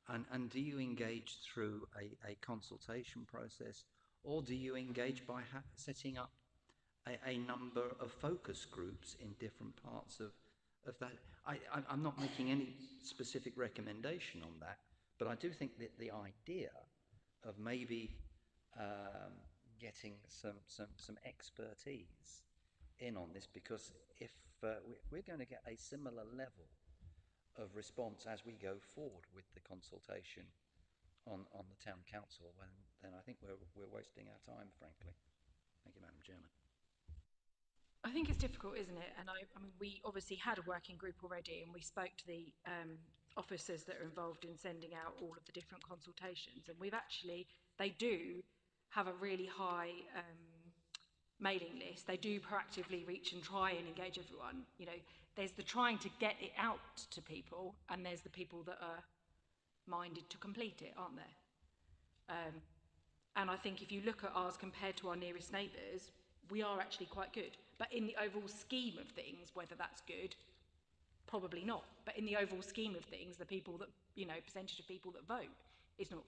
And do you engage through a consultation process, or do you engage by setting up a number of focus groups in different parts of that? I'm not making any specific recommendation on that, but I do think that the idea of maybe getting some expertise in on this, because if we're going to get a similar level of response as we go forward with the consultation on the town council, then I think we're wasting our time, frankly. Thank you, Madam Chairman. I think it's difficult, isn't it? And I mean, we obviously had a working group already, and we spoke to the officers that are involved in sending out all of the different consultations. And they do have a really high mailing list. They do proactively reach and try and engage everyone. You know, there's the trying to get it out to people, and there's the people that are minded to complete it, aren't there? And I think if you look at ours compared to our nearest neighbours, we are actually quite good. But in the overall scheme of things, whether that's good, probably not. But in the overall scheme of things, the people that, you know, percentage of people that vote is not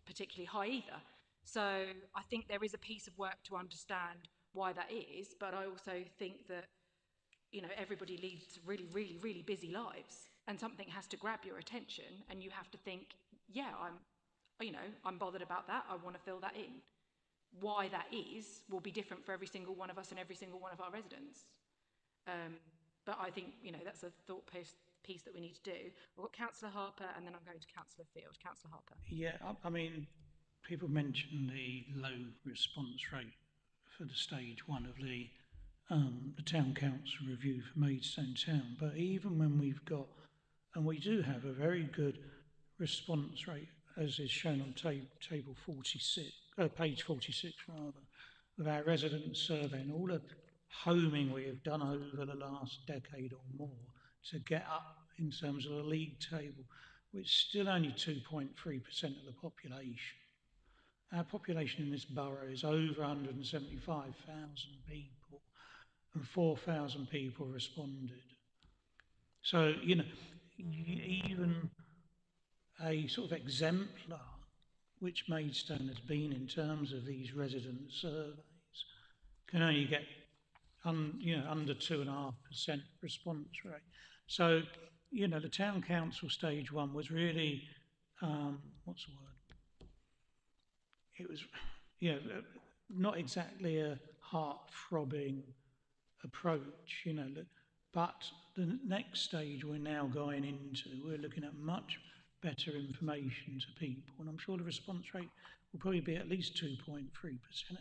particularly high either. So I think there is a piece of work to understand why that is, but I also think that, you know, everybody leads really, really, really busy lives, and something has to grab your attention, and you have to think, yeah, I'm bothered about that, I want to fill that in. Why that is will be different for every single one of us and every single one of our residents. But I think, you know, that's a thought piece that we need to do. I've got Councillor Harper, and then I'm going to Councillor Field. Councillor Harper. Yeah, I mean, people mention the low response rate for the stage one of the town council review for Maidstone Town. But even when we've got, and we do have a very good response rate, as is shown on table 46, page 46 rather, of our resident survey, and all the homing we have done over the last decade or more to get up in terms of the league table, which is still only 2.3% of the population. Our population in this borough is over 175,000 people, and 4,000 people responded. So, you know, even a sort of exemplar, which Maidstone has been in terms of these resident surveys, can only get under 2.5% response rate. So, you know, the town council stage one was really, what's the word? It was, you know, not exactly a heart-throbbing approach, you know, but the next stage we're now going into, we're looking at much better information to people, and I'm sure the response rate will probably be at least 2.3%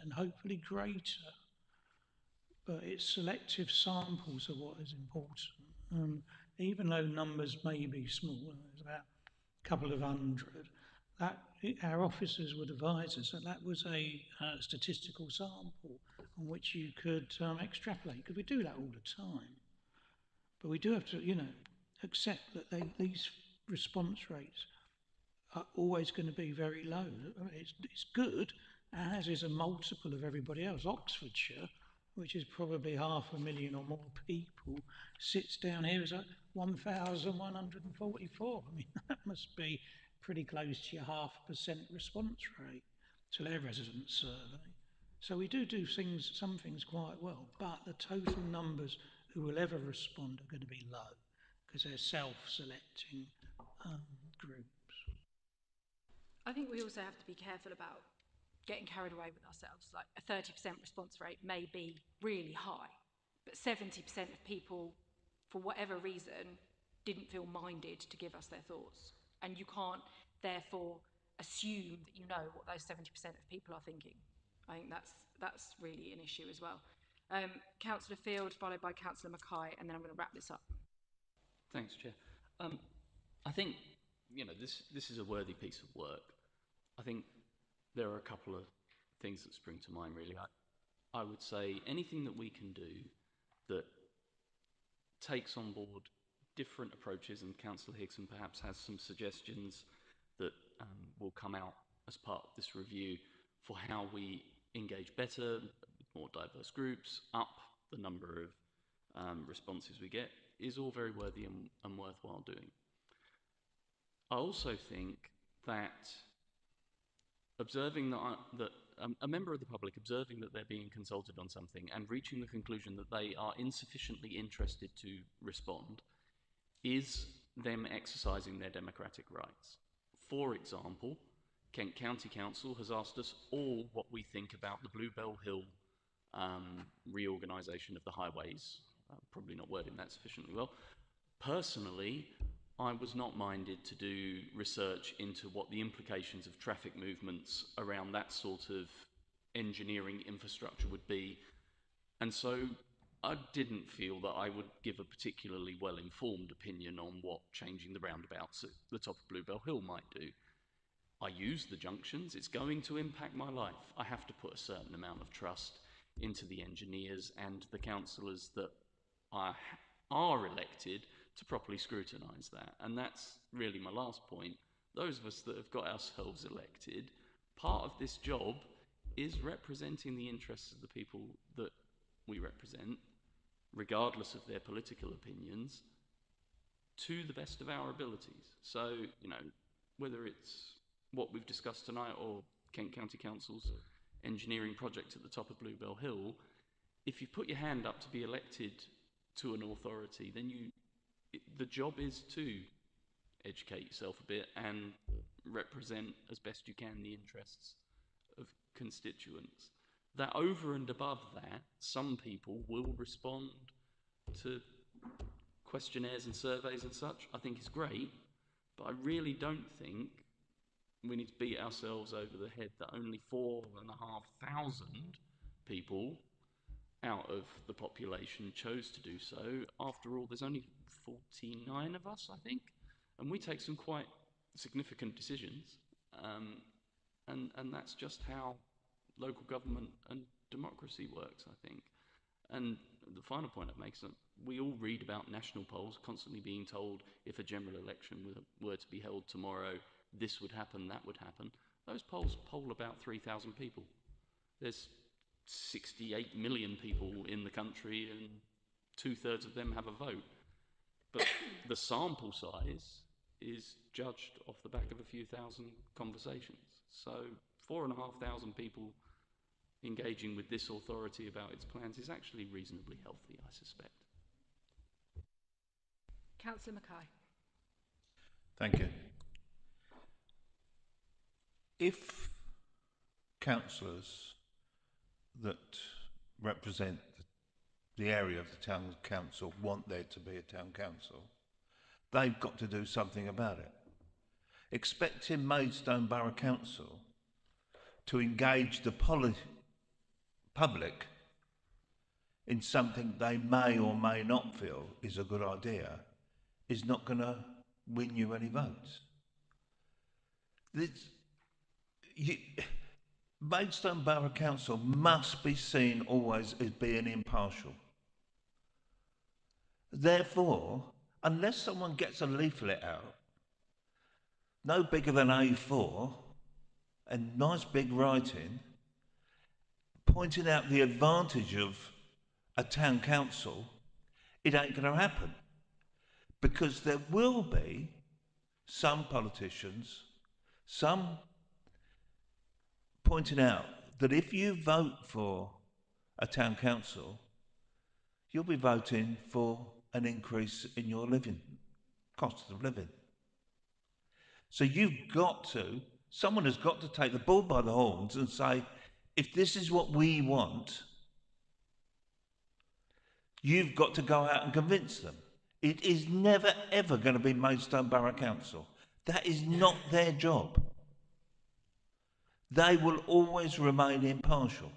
and hopefully greater. But it's selective samples are what is important. Even though numbers may be small, there's about a couple of hundred, our officers would advise us that was a statistical sample on which you could extrapolate, because we do that all the time. But we do have to, you know, accept that these response rates are always going to be very low. I mean, it's good, as is a multiple of everybody else. Oxfordshire, which is probably 500,000 or more people, sits down here as 1,144. I mean, that must be pretty close to your 0.5% response rate to their resident survey. So we do some things quite well, but the total numbers who will ever respond are going to be low because they're self-selecting groups. I think we also have to be careful about getting carried away with ourselves. Like a 30% response rate may be really high, but 70% of people, for whatever reason, didn't feel minded to give us their thoughts. And you can't therefore assume that you know what those 70% of people are thinking. I think that's really an issue as well. Councillor Field, followed by Councillor Mackay, and then I'm going to wrap this up. Thanks, Chair. I think, this is a worthy piece of work. I think there are a couple of things that spring to mind, really. I would say anything that we can do that takes on board different approaches, and Councillor Hickson perhaps has some suggestions that will come out as part of this review for how we engage better with more diverse groups, up the number of responses we get, is all very worthy and worthwhile doing. I also think that observing that a member of the public observing that they're being consulted on something and reaching the conclusion that they are insufficiently interested to respond is them exercising their democratic rights. For example, Kent County Council has asked us all what we think about the Bluebell Hill reorganisation of the highways. Probably not wording that sufficiently well. Personally, I was not minded to do research into what the implications of traffic movements around that sort of engineering infrastructure would be. And so I didn't feel that I would give a particularly well-informed opinion on what changing the roundabouts at the top of Bluebell Hill might do. I use the junctions, it's going to impact my life. I have to put a certain amount of trust into the engineers and the councillors that are elected to properly scrutinise that. And that's really my last point. Those of us that have got ourselves elected, part of this job is representing the interests of the people that we represent, regardless of their political opinions, to the best of our abilities. So, whether it's what we've discussed tonight or Kent County Council's engineering project at the top of Bluebell Hill, if you put your hand up to be elected to an authority, then the job is to educate yourself a bit and represent as best you can the interests of constituents. That over and above that, some people will respond to questionnaires and surveys and such, I think is great, but I really don't think we need to beat ourselves over the head that only 4,500 people out of the population chose to do so. After all, there's only 49 of us, I think, and we take some quite significant decisions, and that's just how local government and democracy works, I think. And the final point I'd make is that we all read about national polls constantly being told if a general election were to be held tomorrow, this would happen, that would happen. Those polls poll about 3,000 people. There's 68 million people in the country and 2/3 of them have a vote. But the sample size is judged off the back of a few thousand conversations. So 4,500 people engaging with this authority about its plans is actually reasonably healthy, I suspect. Councillor Mackay. Thank you. If councillors that represent the area of the town council want there to be a town council, they've got to do something about it. Expecting Maidstone Borough Council to engage the public in something they may or may not feel is a good idea is not going to win you any votes. Maidstone Borough Council must be seen always as being impartial. Therefore, unless someone gets a leaflet out, no bigger than A4, and nice big writing, pointing out the advantage of a town council, it ain't going to happen. Because there will be some politicians, some pointing out that if you vote for a town council, you'll be voting for an increase in your cost of living. So someone has got to take the bull by the horns and say, if this is what we want, you've got to go out and convince them. It is never ever going to be Maidstone Borough Council. That is not their job. They will always remain impartial.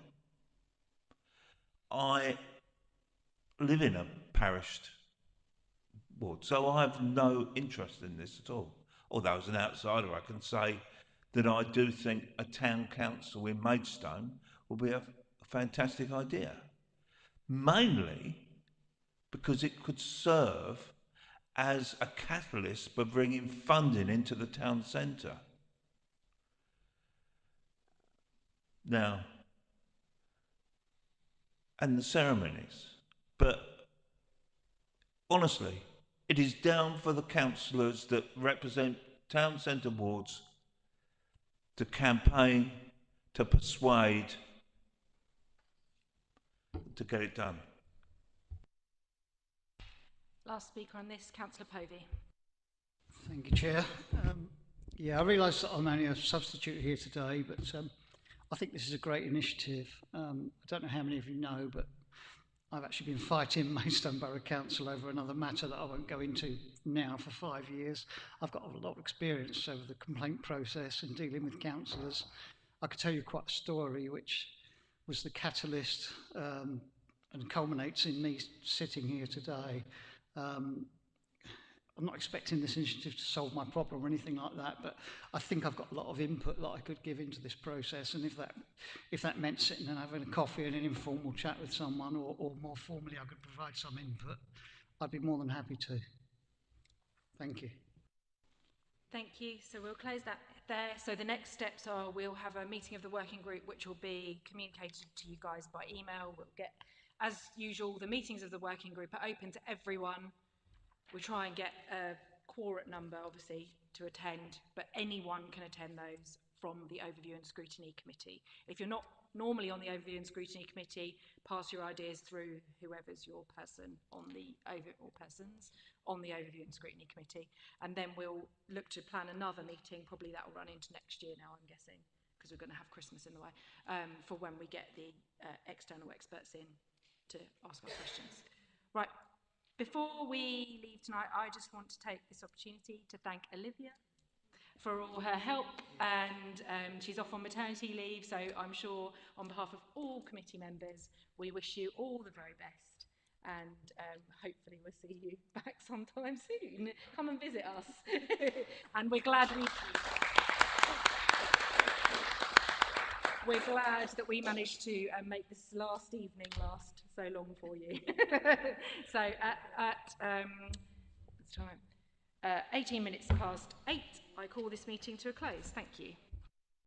I live in a parish ward, so I have no interest in this at all. Although as an outsider I can say that I do think a town council in Maidstone will be a fantastic idea. Mainly because it could serve as a catalyst for bringing funding into the town centre. Now, and the ceremonies. But honestly, it is down for the councillors that represent town centre wards to campaign, to persuade, to get it done. Last speaker on this, Councillor Povey. Thank you, Chair. Yeah, I realise that I'm only a substitute here today, but I think this is a great initiative. I don't know how many of you know, but I've actually been fighting Maidstone Borough Council over another matter that I won't go into now for 5 years. I've got a lot of experience over the complaint process and dealing with councillors. I could tell you quite a story which was the catalyst and culminates in me sitting here today. I'm not expecting this initiative to solve my problem or anything like that, but I think I've got a lot of input that I could give into this process, and if that meant sitting and having a coffee and an informal chat with someone, or more formally I could provide some input, I'd be more than happy to. Thank you. Thank you. So we'll close that there. So the next steps are we'll have a meeting of the working group, which will be communicated to you guys by email. We'll get, as usual, the meetings of the working group are open to everyone. We'll try and get a quorum number, obviously, to attend, but anyone can attend those from the Overview and Scrutiny Committee. If you're not normally on the Overview and Scrutiny Committee, pass your ideas through whoever's your person on the persons on the Overview and Scrutiny Committee, and then we'll look to plan another meeting. Probably that will run into next year now, I'm guessing, because we're going to have Christmas in the way, for when we get the external experts in to ask our questions. Right. Before we leave tonight, I just want to take this opportunity to thank Olivia for all her help, and she's off on maternity leave, so I'm sure on behalf of all committee members we wish you all the very best, and hopefully we'll see you back sometime soon. Come and visit us. And we're glad that we managed to make this last evening last so long for you. So at what's the time? 18 minutes past 8, I call this meeting to a close. Thank you.